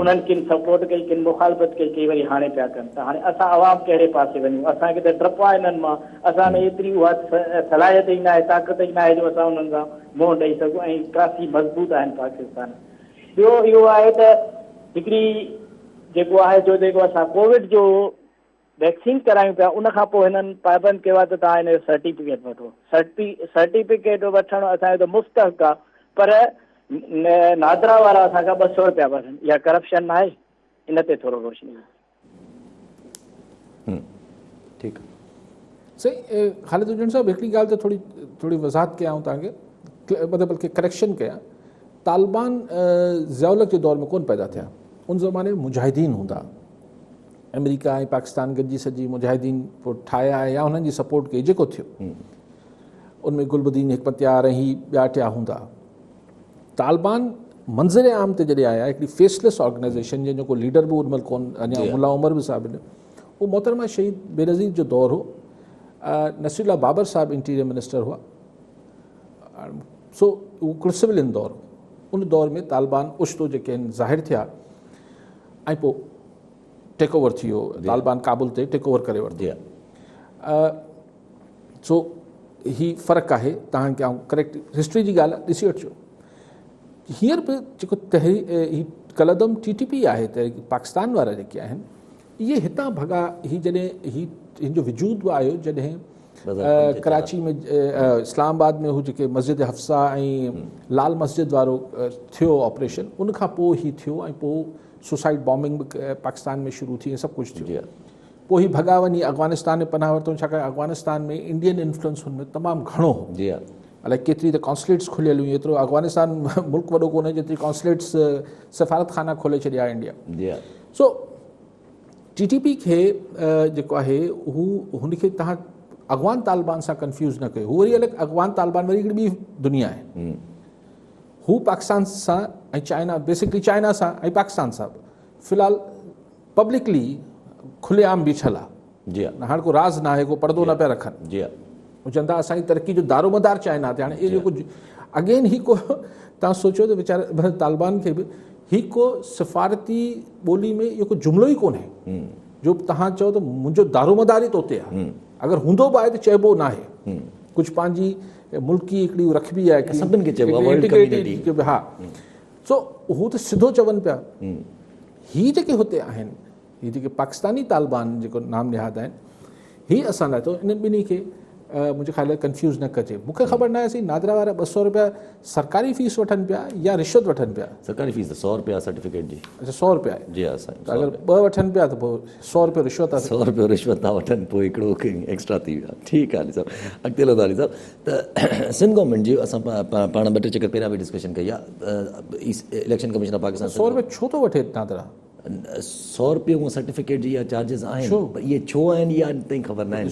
उन्हनि किन सपोर्ट कई, किन मुखालफ़त कई, कई वरी हाणे पिया कनि। त हाणे असां आवाम कहिड़े पासे वञूं? असांखे त डपु आहे हिननि मां, असां में एतिरी उहा सलाहियत ई न आहे, ताक़त ई न आहे जो असां उन्हनि सां मुंहुं ॾेई सघूं, ऐं काफ़ी मज़बूत आहिनि पाकिस्तान। ॿियो इहो आहे त हिकिड़ी जेको आहे जो जेको असां कोविड जो वैक्सीन करायूं पिया, उनखां पोइ हिननि पाबंद कयो आहे त तव्हां हिन जो सर्टिफिकेट वठो। सर्टिफिकेट वठणु असांजो त मुफ़्त हक़ आहे, पर नादरा वारा असांखां 200 रुपया वठनि, इहा करप्शन न आहे? इन ते थोरो रोशनी। ठीकु सही। ख़ालिद हुजैन साहब, हिकिड़ी ॻाल्हि त थोरी वज़ाहत कयां तव्हांखे, मतिलबु बल्कि करेक्शन कयां। तालिबान ज़ियाउलत जे दौर में कोन पैदा थिया, उन ज़माने में मुजाहिदीन हूंदा, अमेरिका ऐं पाकिस्तान गॾिजी सॼी मुजाहिदीन पोइ ठाहिया या हुननि जी सपोर्ट कई, जेको थियो उनमें गुलबदीन हिकमतियार ऐं ही ॿिया टिया हूंदा। तालिबान मंज़िर आम ते जॾहिं आया, हिकिड़ी फेसलेस ऑर्गेनाइज़ेशन जंहिंजो लीडर बि उनमहिल कोन, अञा मुला उमर बि साहिब, उहो मोहतरमा शहीद बेनज़ीर जो दौर हो, नसीरुल्लाह बाबर साहब इंटीरियर मिनिस्टर हुआ। सो उहो सिविलियन दौर, उन दौर में तालिबान उश्तो जेके आहिनि ज़ाहिर थिया ऐं पोइ टेक ओवर थी वियो, तालिबान काबुल ते टेक ओवर करे वरितो। सो ही फ़र्क़ु आहे, तव्हांखे आउं करेक्ट हिस्ट्री जी ॻाल्हि ॾिसी वठिजो। हींअर बि जेको ही कलदम TTP आहे, तहरीक पाकिस्तान वारा जेके आहिनि, इहे हितां भॻा, ही जॾहिं हिन जो वजूद बि आयो जॾहिं कराची में इस्लामाबाद में हू जेके मस्जिद हफ्सा ऐं लाल मस्जिद वारो थियो ऑपरेशन, उनखां पोइ ही थियो ऐं पोइ सुसाइड बॉम्बिंग बि पाकिस्तान में शुरू थी, सभु कुझु थियो। पोइ ही भॻा वञी अफ़गानिस्तान में पनाह वरितो, छाकाणि अफ़गानिस्तान में इंडियन इन्फ्लुएंस हुन में तमामु घणो हो। अलाए केतिरी त कॉन्सुलेट्स खुलियल हुयूं, एतिरो अफ़गानिस्तान मुल्क वॾो कोन्हे जेतिरी कॉन्सुलेट्स सफ़ारत खाना खोले छॾिया इंडिया। सो TTP खे जेको आहे हू हुनखे तव्हां अफ़गान तालिबान सां कंफ्यूज़ न कयो, हू वरी अलॻि अफ़गान तालिबान वरी हिकिड़ी ॿी दुनिया आहे। हू पाकिस्तान सां ऐं चाइना, बेसिकली चाइना सां ऐं पाकिस्तान सां फ़िलहालु पब्लिकली खुलेआम बीठल आहे। हाणे को राज़ न आहे, को पर्दो न पिया रखनि। हू चवनि था असांजी तरक़ी जो दारोमदार चाइना ते। हाणे इहो जेको अगेन ही को तव्हां सोचियो त वीचारे तालिबान खे बि ही को सिफ़ारती ॿोली में इहो को जुमिलो ई कोन्हे जो तव्हां चओ त मुंहिंजो दारोमदार ई तो ते आहे। अगरि हूंदो बि आहे त चइबो न आहे, कुझु पंहिंजी मुल्की हिकिड़ी रखबी आहे कि सभिनि खे चइबो आहे वर्ल्ड integrated कम्युनिटी। की हा सो हू त सिधो चवनि पिया ही जेके हुते आहिनि ही जेके पाकिस्तानी तालिबान जेको नाम निहाद आहिनि ही असां लाइ तो इन्हनि ॿिन्ही खे मुंहिंजे ख़्याल कंफ्यूज़ न कजे। मूंखे ख़बर न आहे सी नादरा वारा 200 रुपया सरकारी फीस वठनि पिया या रिश्वत वठनि पिया। सरकारी फीस 100 रुपया सर्टिफिकेट जी। अच्छा 100 रुपया आहे जी हा साईं। त अगरि 2 वठनि पिया त पोइ 100 रुपया रिश्वत आहे। 100 रुपया रिश्वत था वठनि पोइ हिकिड़ो एक्स्ट्रा थी वियो। ठीकु आहे अली साहब, अॻिते हलंदा अली साहब। त सिंध गवर्नमेंट जी असां पाण 2-3 चकर पहिरियां बि डिस्कशन कई आहे। इलेक्शन कमीशन ऑफ पाकिस्तान 100 रुपया छो थो वठे नादरा? 100 रुपये उहो सर्टिफिकेट जी या चार्जिस आहिनि, पर इहे छो आहिनि इहा ताईं ख़बर न आहे।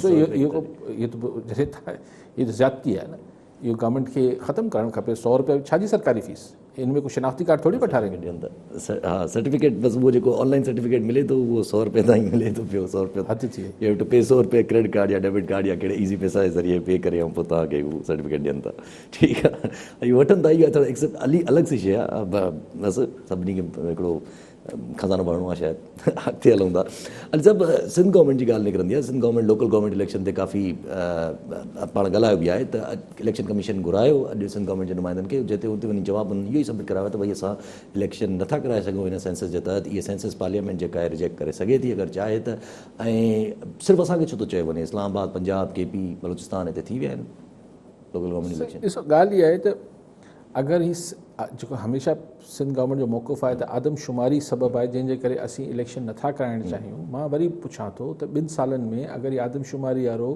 ये तो ज़्यादती है ना, ये गवर्नमेंट के ख़त्म करणु खपे। 100 रुपया छा जी सरकारी फीस, इनमें कोई शनाख्ती कार्ड थोड़ी पठारे हा सर्टिफिकेट बस उहो जेको ऑनलाइन सर्टिफिकेट मिले थो उहो 100 रुपये ताईं मिले थो पियो। 100 रुपया हद थी यू हैव टू पे 100 रुपये क्रेडिट कार्ड या डेबिट कार्ड या कहिड़े ईज़ी पैसा जे ज़रिए पे करे ऐं पोइ तव्हांखे उहो सर्टिफिकेट ॾियनि था। ठीकु आहे, इहो वठनि था, इहो थोरो एक्सेप्ट अलॻि सी शइ आहे। बसि सभिनी खे हिकिड़ो खज़ानो भरणो आहे शायदि। अॻिते हलूं था अली साहब, सिंध गवर्नमेंट जी ॻाल्हि निकिरंदी आहे। Sindh government local government election ते काफ़ी पाण ॻाल्हायो बि आहे त इलेक्शन कमीशन घुरायो अॼु सिंध गवर्नमेंट जे नुमाइंदनि खे, जिते हुते वञी जवाबु इहो ई सबमिट करायो त भई असां इलेक्शन नथा कराए सघूं हिन सेंसस जे तहत। इहे सेंसस पार्लियामेंट जेका आहे रिजेक्ट करे सघे थी अगरि चाहे त। ऐं सिर्फ़ु असांखे छो थो चयो वञे, इस्लामाबाद, पंजाब, KP, बलूचिस्तान हिते थी विया आहिनि लोकल गवर्नमेंट इलेक्शन। ॾिसो ॻाल्हि इहा आहे त अगरि ही जेको हमेशह सिंध गवर्नमेंट जो मौक़िफ़ आहे त आदमशुमारी सबबु आहे जंहिंजे करे असीं इलेक्शन नथा कराइणु चाहियूं। मां वरी पुछां थो त 2 सालनि में अगरि इहा आदमशुमारी वारो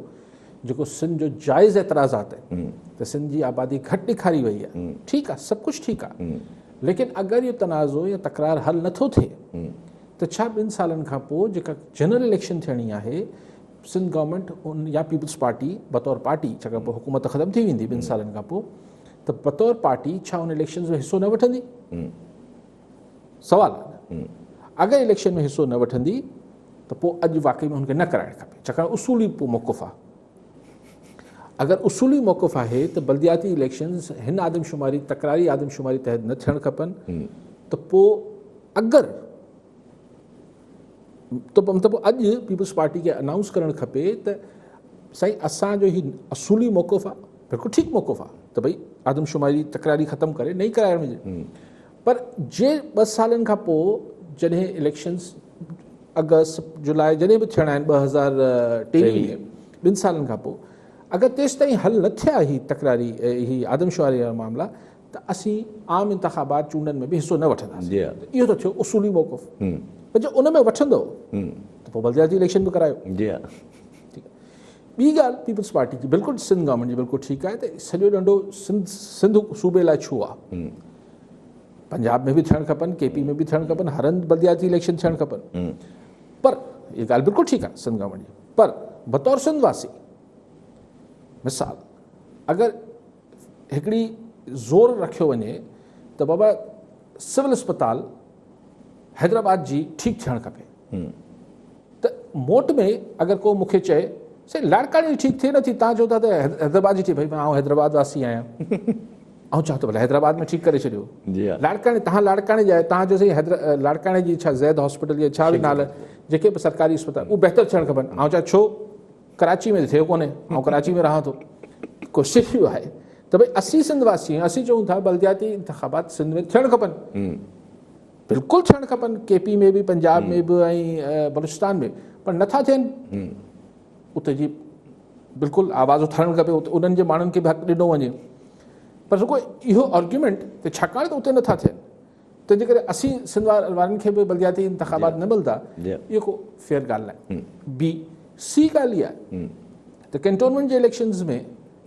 जेको सिंध जो जाइज़ एतिराज़ात आहिनि त सिंध जी आबादी घटि ॾेखारी वई आहे, ठीकु आहे, सभु कुझु ठीकु आहे, लेकिन अगरि इहो तनाज़ो या तकरार हल नथो थिए त छा 2 सालनि खां पोइ जेका जनरल इलेक्शन थियणी आहे सिंध गवर्नमेंट या पीपल्स पार्टी बतौर पार्टी, छाकाणि पोइ हुकूमत ख़तमु थी वेंदी 2 सालनि खां पोइ, त बतौर पार्टी छा उन इलेक्शन में हिसो न वठंदी? सवाल आहे। अगरि इलेक्शन में हिसो न वठंदी त पोइ अॼु वाक़ई में हुनखे न कराइणु खपे, छाकाणि उसूली पोइ मौक़िफ़ आहे। अगरि उसूली मौक़िफ़ आहे त बल्दियाती इलेक्शन्स हिन आदमशुमारी तकरारी आदमशुमारी तहत न थियणु खपनि त पोइ अगरि मतिलबु अॼु पीपल्स पार्टी खे अनाउंस करणु खपे त साईं असांजो ही असूली मौक़िफ़ आहे, बिल्कुलु ठीकु मौक़िफ़ आहे त भई आदमशुमारी तकरारी ख़तमु करे नई कराइण घुरिजे। पर जे 2 सालनि खां पोइ जॾहिं इलेक्शन्स अगस्त जुलाई जॾहिं बि थियणा आहिनि 2023 में 2 सालनि खां पोइ अगरि तेसि ताईं हल न थिया ही तकरारी ही आदमशुमारी वारा मामला त असीं आम इंतख़ाबात चूंडनि में बि हिसो न वठंदासीं। इहो त थियो उसूली मौक़िफ़। पर जे उन में वठंदो त पोइ बल्दियाती इलेक्शन बि करायो। ॿी ॻाल्हि पीपल्स पार्टी जी बिल्कुलु सिंध गवर्नमेंट जी बिल्कुलु ठीकु आहे त सॼो ॾंडो सिंध सूबे लाइ छो आहे। पंजाब में बि थियणु खपनि, KP में बि थियणु खपनि, हर हंधि बल्दियाती इलेक्शन थियणु खपनि। पर इहा ॻाल्हि बिल्कुलु ठीकु आहे सिंध गवर्नमेंट जी, पर बतौर सिंध वासी मिसाल अगरि हिकिड़ी ज़ोर रखियो वञे त बाबा सिविल अस्पताल हैदराबाद जी ठीकु थियणु खपे, त मोट में अगरि को मूंखे चए साईं लाड़काणी ठीकु थिए नथी, तव्हां चओ था त हैदराबाद जी थी, भई आउं हैदराबाद वासी आहियां, ऐं चवां थो भले हैदराबाद में ठीकु करे छॾियो। लाड़काणी तव्हां लाड़काणे जा तव्हां जो साईं लाड़काणे जी छा ज़ैद हॉस्पिटल या छा बि नाला जेके बि सरकारी अस्पताल उहे बहितर थियणु खपनि। ऐं चवां छो कराची में थियो कोन्हे, ऐं कराची में रहां थो। कोशिशि इहो आहे त भई असीं सिंध वासी आहियूं, असीं चऊं था बल्दियाती इंतख़ाबात सिंध में थियणु खपनि, बिल्कुलु थियणु खपनि, KP में बि, पंजाब में बि ऐं बलूचिस्तान में, पर नथा थियनि। उते जी बिल्कुलु आवाज़ उथारणु खपे, उन्हनि जे माण्हुनि खे बि हक़ु ॾिनो वञे। पर रुको इहो आर्ग्यूमेंट त छाकाणि त उते नथा थियनि तंहिंजे करे असीं सिंध वारनि खे बि बल्दियाती इंतख़ाबात न मिलंदा, इहो को फेयर ॻाल्हि न आहे। सी ॻाल्हि इहा आहे त कैंटोनमेंट जे इलेक्शन्स में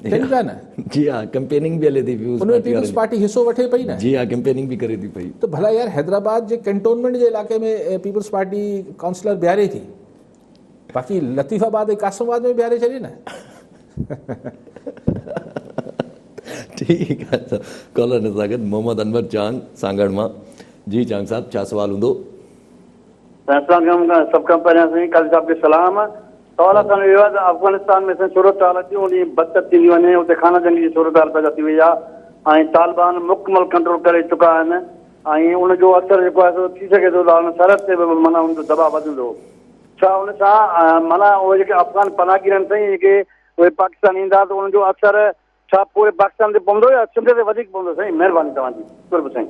जी हा कैंपेनिंग बि हले थी, उनमें पीपल्स पार्टी हिसो वठे पई न। जी हा कैंपेनिंग बि करे थी पई। त भला यार हैदराबाद जे कैंटोनमेंट जे इलाइक़े में पीपल्स पार्टी काउंसलर बिहारे थी, बाक़ी लतीफ़ाबाद ऐं कासमाबाद में बिहारे छॾे न। ठीकु आहे, कॉलर सां गॾु मोहम्मद अनवर चांग सांगड़ मां। जी चांग साहब छा सुवाल हूंदो? सभ खां पहिरियां साईं काली साहब खे सलाम। सवाल असांजो इहो आहे त अफ़गानिस्तान में सूरत हाल ॾींहों ॾींहुं बदतर थींदी वञे, उते खाना जंगी जी सूरत हाल पैदा थी वई आहे ऐं तालिबान मुकमल कंट्रोल करे चुका आहिनि ऐं उनजो असरु जेको आहे सो थी सघे थो त हुन सरहद ते बि माना उनजो दबाव वधंदो। छा उन सां माना उहे जेके अफ़गान पनाहगीर आहिनि साईं जेके उहे पाकिस्तान ईंदा त उनजो असरु छा पूरे पाकिस्तान ते पवंदो या सिंध ते वधीक पवंदो साईं? महिरबानी तव्हांजी कुर्ब साईं।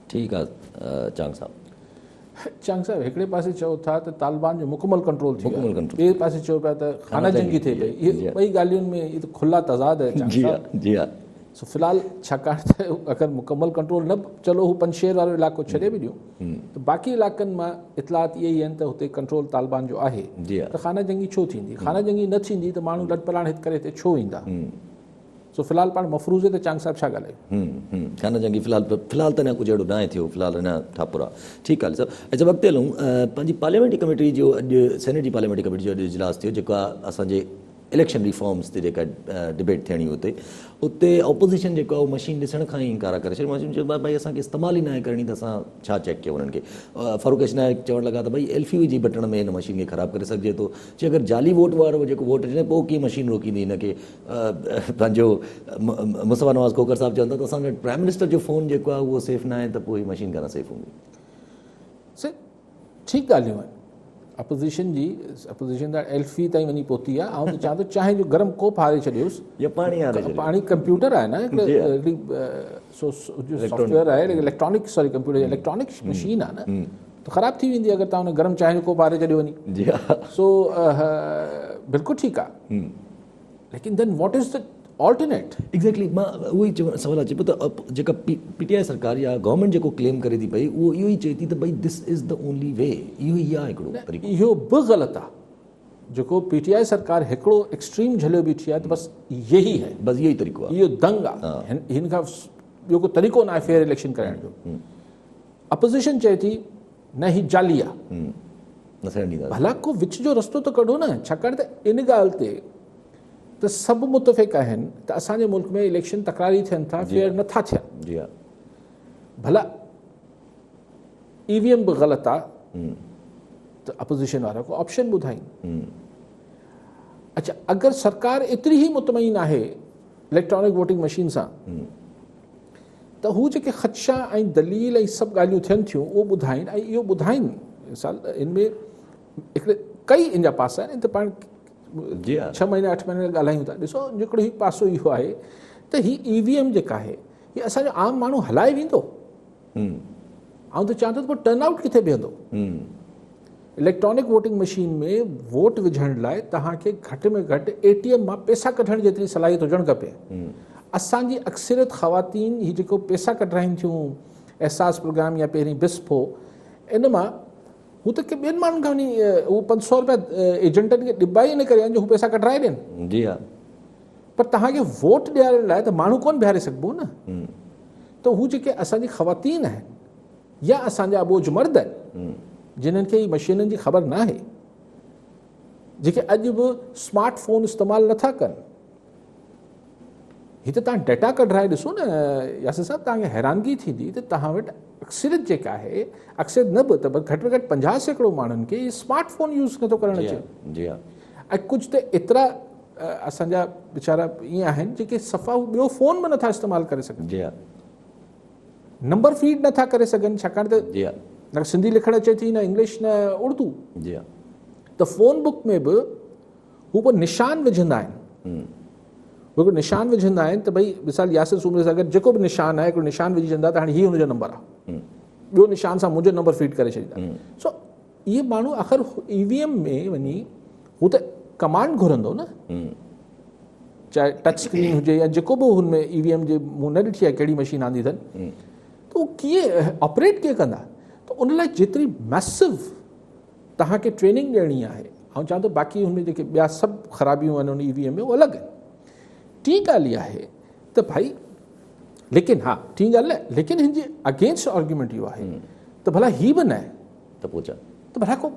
ठीकु आहे चांग साहब। चांग साहब हिकिड़े पासे चओ था त तालिबान जो मुकमल कंट्रोल थी मुकमल वियो, कंट्रोल। ॿिए पासे चओ पिया त खाना जंगी थिए पई। इहे ॿई ॻाल्हियुनि में इहे त खुला तज़ाद आहे चांग जी साहब। हाँ जी हाँ। सो फ़िलहाल छाकाणि त अगरि मुकमल कंट्रोल न, चलो हू पंजशेर वारो इलाइक़ो छॾे बि ॾियूं त बाक़ी इलाइक़नि मां इतलात इहे ई आहिनि त हुते कंट्रोल तालिबान जो आहे। जी हाँ। त खाना जंगी छो थींदी? खाना जंगी न थींदी त माण्हू लॾपलाण हित करे हिते छो ईंदा? सो फ़िलहाल पाण मफ़रूज़े ते चांग साहब छा ॻाल्हायूं? खाना जंगी फ़िलहाल त अञा कुझु अहिड़ो न आहे थियो, फ़िलहाल अञा ठापुर आहे। ठीकु आहे सर। अच्छा वक़्तु हलूं पंहिंजी पार्लियामेंट्री कमेटी जो अॼु सेनेट जी पार्लियामेंट्री कमेटी जो अॼु इजलास थियो, जेको आहे असांजे इलेक्शन रिफॉर्म्स ते जेका डिबेट थियणी हुते, उते ऑपोज़िशन जेको आहे उहो मशीन ॾिसण खां ई इनकार करे छॾियो। मशीन चयो भाई असांखे इस्तेमालु ई न आहे करणी, त असां छा चेक कयो उन्हनि खे। फ़ारूक नायक चवणु लॻा त भई एल्फी जी बटण में हिन मशीन खे ख़राबु करे सघिजे थो। चई अगरि जाली वोट वारो जेको वोट अचे पोइ कीअं मशीन रोकींदी हिनखे। पंहिंजो मुस्तफ़ा नवाज़ खोखर साहिबु चवनि था त असांजो प्राइम मिनिस्टर जो फ़ोन जेको आहे उहो सेफ न आहे, त पोइ मशीन कान सेफ हूंदी। सर ठीकु ॻाल्हियूं आहिनि। अपोज़िशन त एल्फी ताईं वञी पहुती आहे। ऐं त चवां थो चांहि जो गरम कोप हारे छॾियोसि या पाणी हारे छॾियो। पाणी कंप्यूटर आहे न हिकिड़ी सॉफ्टवेयर आहे electronic, sorry computer electronic machine आहे न, त ख़राबु थी वेंदी अगरि तव्हां हुन गरम चांहि जो कोप हारे छॾियो वञी। जी हा। सो बिल्कुलु ठीकु आहे, लेकिन then what is the alternate? Exactly मां उहो ई सवालु अचे पियो त जेका पीटीआई सरकार या गवर्नमेंट जेको क्लेम करे थी पई उहो इहो ई चए थी त भई this is the only way, इहो ई आहे हिकिड़ो तरीक़ो। इहो बि ग़लति आहे। जेको पीटीआई सरकार हिकिड़ो एक्सट्रीम झलियो बीठी आहे त बसि इहे ई आहे, बसि इहो ई तरीक़ो आहे, इहो दंग आहे। हिन खां ॿियो को तरीक़ो न आहे फेयर इलेक्शन कराइण जो। अपोज़िशन चए थी न ही जाली आहे, न थियण ॾींदा। भला को विच जो रस्तो त कढो न। छाकाणि त इन ॻाल्हि ते त सभु मुतफ़िक़ आहिनि त असांजे मुल्क में इलेक्शन तकरारी थियनि था, फेयर नथा थियनि। जी हा। भला ईवीएम बि ग़लति आहे त अपोज़िशन वारा को ऑप्शन ॿुधाइनि। अच्छा अगरि सरकार एतिरी ई मुतमईन आहे इलेक्ट्रॉनिक वोटिंग मशीन सां त हू जेके ख़दशा ऐं दलील ऐं सभु ॻाल्हियूं थियनि थियूं उहो ॿुधाइनि ऐं इहो ॿुधाइनि। मिसाल इनमें हिकिड़े कई इन जा पासा आहिनि, त पाण 6 महीने 8 महीने ॻाल्हायूं था। ॾिसो हिकिड़ो ही पासो इहो आहे त ही ईवीएम जेका आहे हीअ असांजो आम माण्हू हलाए वेंदो। ऐं त चवां थो त पोइ टर्नआउट किथे बीहंदो? इलेक्ट्रॉनिक वोटिंग मशीन में वोट विझण लाइ तव्हांखे घटि में घटि एटीएम मां पैसा कढण जेतिरी सलाहियत हुजणु खपे। असांजी अक्सरियत ख़वातीन ही जेको पैसा कढाइनि थियूं एहसास प्रोग्राम या पहिरीं बिस्फो, इन मां हू त ॿियनि माण्हुनि खां वञी उहो 500 रुपया एजेंटनि खे ॾिबा ई इन करे आहिनि जो हू पैसा कढाए ॾियनि। जी हा। पर तव्हांखे वोट ॾियारण लाइ त माण्हू कोन बीहारे सघिबो न। त हू जेके असांजी ख़वातीन आहिनि या असांजा अबोज मर्द आहिनि जिन्हनि खे ई मशीननि जी ख़बर न आहे, जेके अॼु बि स्मार्ट फ़ोन इस्तेमालु नथा कनि, हीअ त तव्हां डेटा कढाए ॾिसो न यासिर साहिबु, तव्हांखे हैरानगी थींदी त तव्हां वटि अक्सरियत जेका आहे, अक्सरियत न बि त घटि में घटि 50% माण्हुनि खे इहे स्मार्ट फ़ोन यूज़ नथो करणु अचे। जी हा। ऐं कुझु त एतिरा असांजा वीचारा ईअं आहिनि जेके सफ़ा ॿियो फ़ोन बि नथा इस्तेमालु करे सघनि। जी हा। नंबर फीड नथा करे सघनि छाकाणि त जी हा। न सिंधी लिखणु अचे थी, न इंग्लिश, न उर्दू। जी हा। त फ़ोन बुक में बि हू पोइ निशान विझंदा आहिनि। हिकिड़ो निशान विझंदा आहिनि त भई मिसाल यासिर सूमरे सां गॾु जेको बि निशान आहे हिकिड़ो निशान विझी छॾंदा त हाणे हीअ हुनजो नंबर आहे, ॿियो निशान सां मुंहिंजो नंबर फीड करे छॾींदा। सो इहे माण्हू आख़िर ईवीएम में वञी हू त कमांड घुरंदो न, चाहे टच स्क्रीन हुजे या जेको बि हुनमें ईवीएम जे मूं न ॾिठी आहे कहिड़ी मशीन आंदी अथनि, त उहो कीअं ऑपरेट कीअं कंदा? त उन लाइ जेतिरी मैसिव तव्हांखे ट्रेनिंग ॾियणी आहे, ऐं चवां थो बाक़ी हुनमें जेके ॿिया सभु ख़राबियूं आहिनि उन ईवीएम में उहे अलॻि आहिनि। टी ॻाल्हि इहा आहे त भाई, लेकिन हा टी ॻाल्हि आहे, लेकिन हिन जी अगेंस्ट आर्ग्यूमेंट इहो आहे त भला ही बि न आहे त पोइ छा? त भला को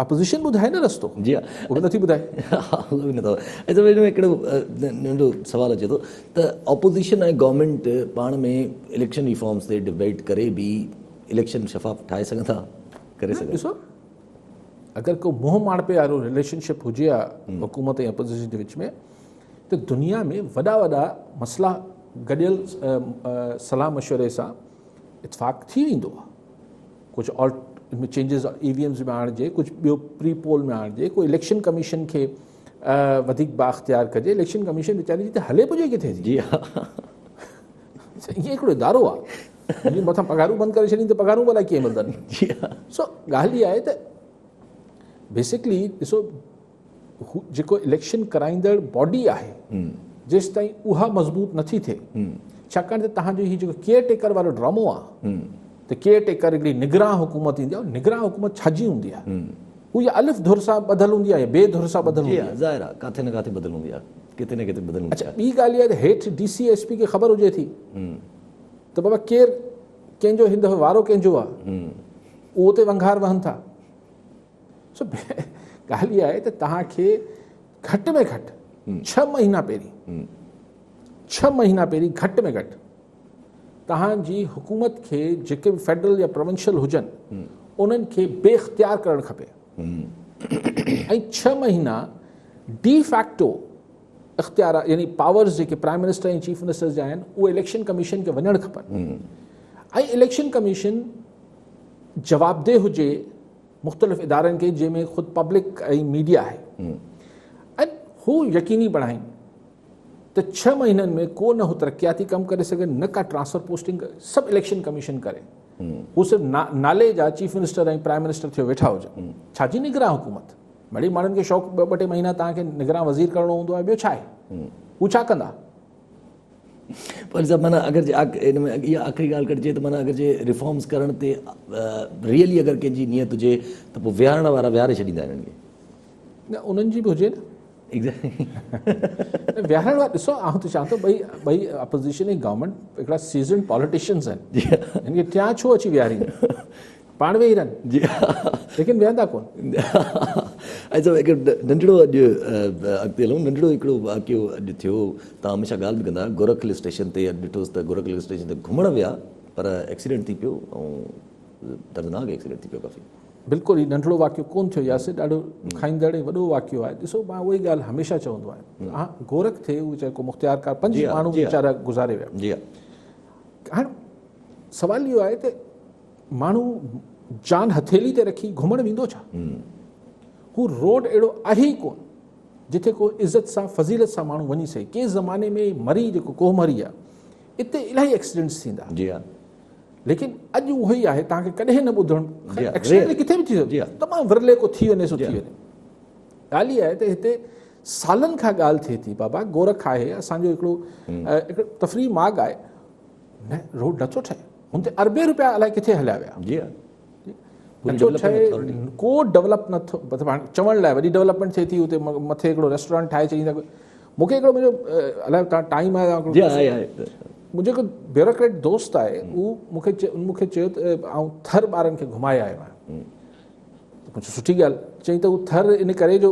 अपोज़िशन ॿुधाए न रस्तो। जी हा। उहो नथी ॿुधाए। उहो बि नथो। ऐं हिकिड़ो नंढो सवालु अचे थो त ऑपोज़िशन ऐं गवर्नमेंट पाण में इलेक्शन रिफॉर्म्स ते डिबेट करे बि इलेक्शन शफ़ाफ़ ठाहे सघंदा, करे सघंदा? ॾिसो अगरि को मुंहुं माड़पे वारो रिलेशनशिप हुजे हा हुकूमत ऐं अपोज़िशन जे विच में, त दुनिया में वॾा वॾा मसइला गॾियल सलाह मशवरे सां इतफ़ाक़ थी वेंदो आहे। कुझु इनमें चेंजिस ईवीएम्स में आणिजे, कुझु ॿियो प्री पोल में आणिजे, कोई इलेक्शन कमीशन खे वधीक बाख्तियार कजे। इलेक्शन कमीशन वीचारी जी त हले पुॼे किथे थी? जी हाँ ईअं हिकिड़ो इदारो आहे, हुनजे मथां पघारूं बंदि करे छॾीनि त पघारूं भला कीअं मिलंदनि? जी हाँ सो ॻाल्हि इहा आहे त बेसिकली ॾिसो जेको इलेक्शन कराईंदड़ बॉडी आहे जेसि ताईं उहा मज़बूत नथी थिए, छाकाणि त तव्हांजो हीउ जेको केयर टेकर वारो ड्रामो आहे त केयर टेकर हिकिड़ी निगरान हुकूमत ईंदी आहे, निगरान हुकूमत छाजी हूंदी आहे? हू या अलिफ धुर सां ॿधल हूंदी आहे या ॿिए धुर सां ॿधल हूंदी आहे? ज़ाहिर आहे किथे न किथे बदल हूंदी आहे, किथे न किथे बदल हूंदी अच्छा, ॿी ॻाल्हि इहा त हेठि DCSP खे ख़बर हुजे थी त बाबा केरु कंहिंजो हिन दफ़े वारो कंहिंजो आहे, उहो ते वंघार वहनि था। सो ॻाल्हि इहा आहे त तव्हांखे घटि में घटि 6 महीना पहिरीं 6 महीना पहिरीं घटि में घटि तव्हांजी हुकूमत खे जेके बि फेडरल या प्रोविंशियल हुजनि उन्हनि खे बेख्तियार करणु खपे ऐं 6 महीना डी फैक्टो इख्तियार यानी पावर्स जेके प्राइम मिनिस्टर ऐं चीफ मिनिस्टर जा आहिनि उहे इलेक्शन कमीशन खे वञणु खपनि ऐं इलेक्शन कमीशन जवाबदेह हुजे मुख़्तलिफ़ इदारनि खे जंहिंमें ख़ुदि पब्लिक ऐं मीडिया आहे ऐं हू यकीनी बणाइनि त 6 महीननि में को न हू तरक़ियाती कमु करे सघनि, न का ट्रांसफर पोस्टिंग, सभु इलेक्शन कमीशन करे। हू सिर्फ़ु नाले जा चीफ मिनिस्टर ऐं प्राइम मिनिस्टर थियो वेठा हुजनि। छाजी निगरान हुकूमत? भली माण्हुनि खे शौक़ु 2-2 महीना तव्हांखे निगरान वज़ीर करिणो हूंदो आहे, ॿियो छा आहे? हू छा कंदा? पर सभु माना अगरि इन में इहा आख़िरी ॻाल्हि कटिजे त माना अगरि जे रिफॉर्म्स करण ते रियली अगरि कंहिंजी नियत हुजे त पोइ विहारण वारा विहारे छॾींदा आहिनि हिननि खे। न उन्हनि जी बि हुजे न एग्ज़ैक्टली विहारण वारा। ॾिसो आउं त चवां थो ॿई अपोज़िशन ऐं गवर्नमेंट हिकिड़ा सीज़न पॉलिटिशियंस आहिनि, हिन खे टियां छो अची विहारीनि, पाण वेही रहनि जी लेकिन विहंदा कोन। ऐं सभु हिकु नंढिड़ो अॼु अॻिते हलूं, नंढिड़ो हिकिड़ो वाक़ियो अॼु थियो। तव्हां हमेशह ॻाल्हि बि कंदा, गोरखल स्टेशन ते अॼु ॾिठोसि त गोरखल स्टेशन ते घुमणु विया पर एक्सीडेंट थी पियो ऐं दर्दनाक एक्सीडेंट थी पियो काफ़ी। बिल्कुलु हीउ नंढिड़ो वाक़ियो कोन थियो यासिर, ॾाढो खाईंदड़ ऐं वॾो वाक़ियो आहे। ॾिसो मां उहा ई ॻाल्हि हमेशह चवंदो आहियां, हा गोरख थिए उहो जेको मुख़्तियार कार 5 माण्हू वीचारा गुज़ारे विया। जी हा, हाणे सवाल इहो आहे त माण्हू जान हथेली ते रखी घुमणु वेंदो छा? हू रोड अहिड़ो आहे ई कोन जिथे को इज़त सां फज़ीलत सां माण्हू वञी सघे। कंहिं ज़माने में मरी जेको कोहमरी आहे इते इलाही एक्सीडेंट्स थींदा, जी हा, लेकिन अॼु उहो ई आहे, तव्हांखे कॾहिं न ॿुधणु एक्सीडेंट किथे बि थी सघे, तमामु विरले को थी वञे सो थी वञे। ॻाल्हि इहा आहे त हिते सालनि खां ॻाल्हि थिए थी, बाबा गोरख आहे असांजो हिकिड़ो तफ़री मार्ग आहे, न रोड नथो ठहे, हुन ते अरबे रुपया अलाए किथे हलिया विया, जी हा, नथो ठहे, को डेवलप नथो। मतिलबु चवण लाइ वॾी डेवलपमेंट थिए थी, हुते मथे हिकिड़ो रेस्टोरेंट ठाहे चईंदा। मूंखे हिकिड़ो मुंहिंजो अलाए तव्हां टाइम आहे, मुंहिंजो हिकु ब्यूरोक्रेट दोस्त आहे, उहो मूंखे चयो त आउं थर ॿारनि खे घुमाए आयो आहियां। मुंहिंजो सुठी ॻाल्हि, चई त हू थर इन करे जो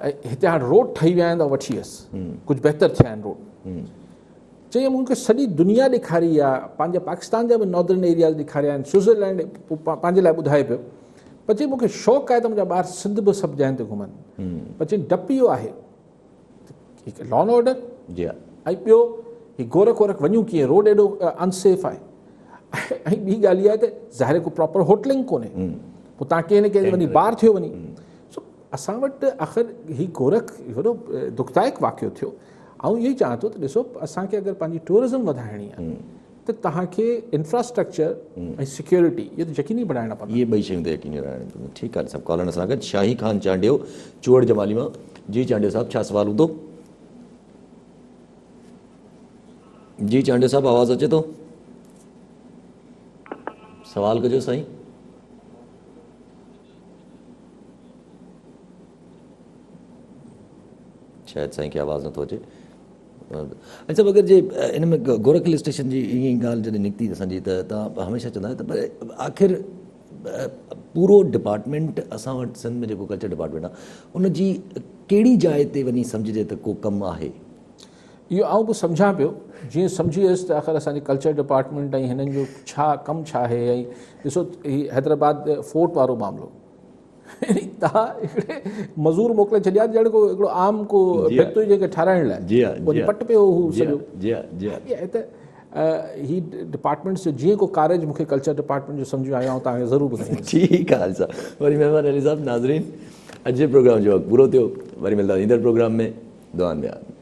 हिते हाणे रोड ठही विया आहिनि त वठी वियसि, कुझु बहितर थिया आहिनि रोड। चई मूंखे सॼी दुनिया ॾेखारी आहे, पंहिंजे पाकिस्तान जा बि नॉर्दर्न एरियाज़ ॾेखारिया आहिनि, स्विट्ज़रलैंड पंहिंजे लाइ ॿुधाए पियो। पर चई मूंखे शौक़ु आहे त मुंहिंजा ॿार सिंध बि सभु जॻहियुनि ते घुमनि। पर चई डपु इहो आहे हिकु लॉ एंड ऑर्डर, जी हा, ऐं ॿियो हीउ गोरख वोरख वञूं कीअं, रोड एॾो अनसेफ आहे। ऐं ॿी ॻाल्हि इहा आहे त ज़ाहिर को प्रॉपर होटलिंग कोन्हे, पोइ तव्हां कंहिं न कंहिं वञी ॿाहिरि थियो वञी। सो असां वटि आख़िर हीउ गोरख वॾो दुखदायक वाक़ियो थियो। ऐं इहो ई चाहियां थो त ॾिसो असांखे अगरि पंहिंजी टूरिज़म वधाइणी आहे त तव्हांखे इंफ्रास्ट्रक्चर ऐं सिक्योरिटी इहो त यकीनी बणाइणा पवंदा। इहे ॿई शयूं त यकीनी बणाइणियूं पवंदियूं। ठीकु आहे, सभु कॉलर सां गॾु शाही ख़ान चांडियो चूड़ जमाली मां। जी चांडियो साहब, छा सुवाल हूंदो? जी चांडियो साहब, आवाज़ अचे थो? सवाल कजो साईं। शायदि साईं खे आवाज़ नथो अचे। अच्छा, अगरि जे इन में गोरखल स्टेशन जी ईअं ई ॻाल्हि जॾहिं निकिती असांजी त तव्हां हमेशह चवंदा आहियो त पर आख़िर पूरो डिपार्टमेंट असां वटि सिंध में जेको कल्चर डिपार्टमेंट आहे उनजी कहिड़ी जाइ ते वञी सम्झिजे त को कमु आहे? इहो आउं बि सम्झां पियो, जीअं सम्झी वियुसि त आख़िर असांजे कल्चर डिपार्टमेंट ऐं हिननि जो छा कमु छा आहे। ऐं ॾिसो हीउ हैदराबाद फोर्ट वारो मामिलो, तव्हां हिकिड़े मज़ूर मोकिले छॾिया ॼण को हिकिड़ो आम को भित हुई जंहिंखे ठाराइण लाइ पट पियो हू सॼो। त ही डिपार्टमेंट्स जो जीअं को कारज मूंखे कल्चर डिपार्टमेंट जो सम्झो आयो, तव्हांखे ज़रूरु ॿुधाईंदुसि। ठीकु आहे साहब, वरी महिमान अली साहब। नाज़रीन, अॼु जे प्रोग्राम जो वक़्तु पूरो थियो, वरी मिलंदा ईंदड़ प्रोग्राम में। दुआनि में यादि।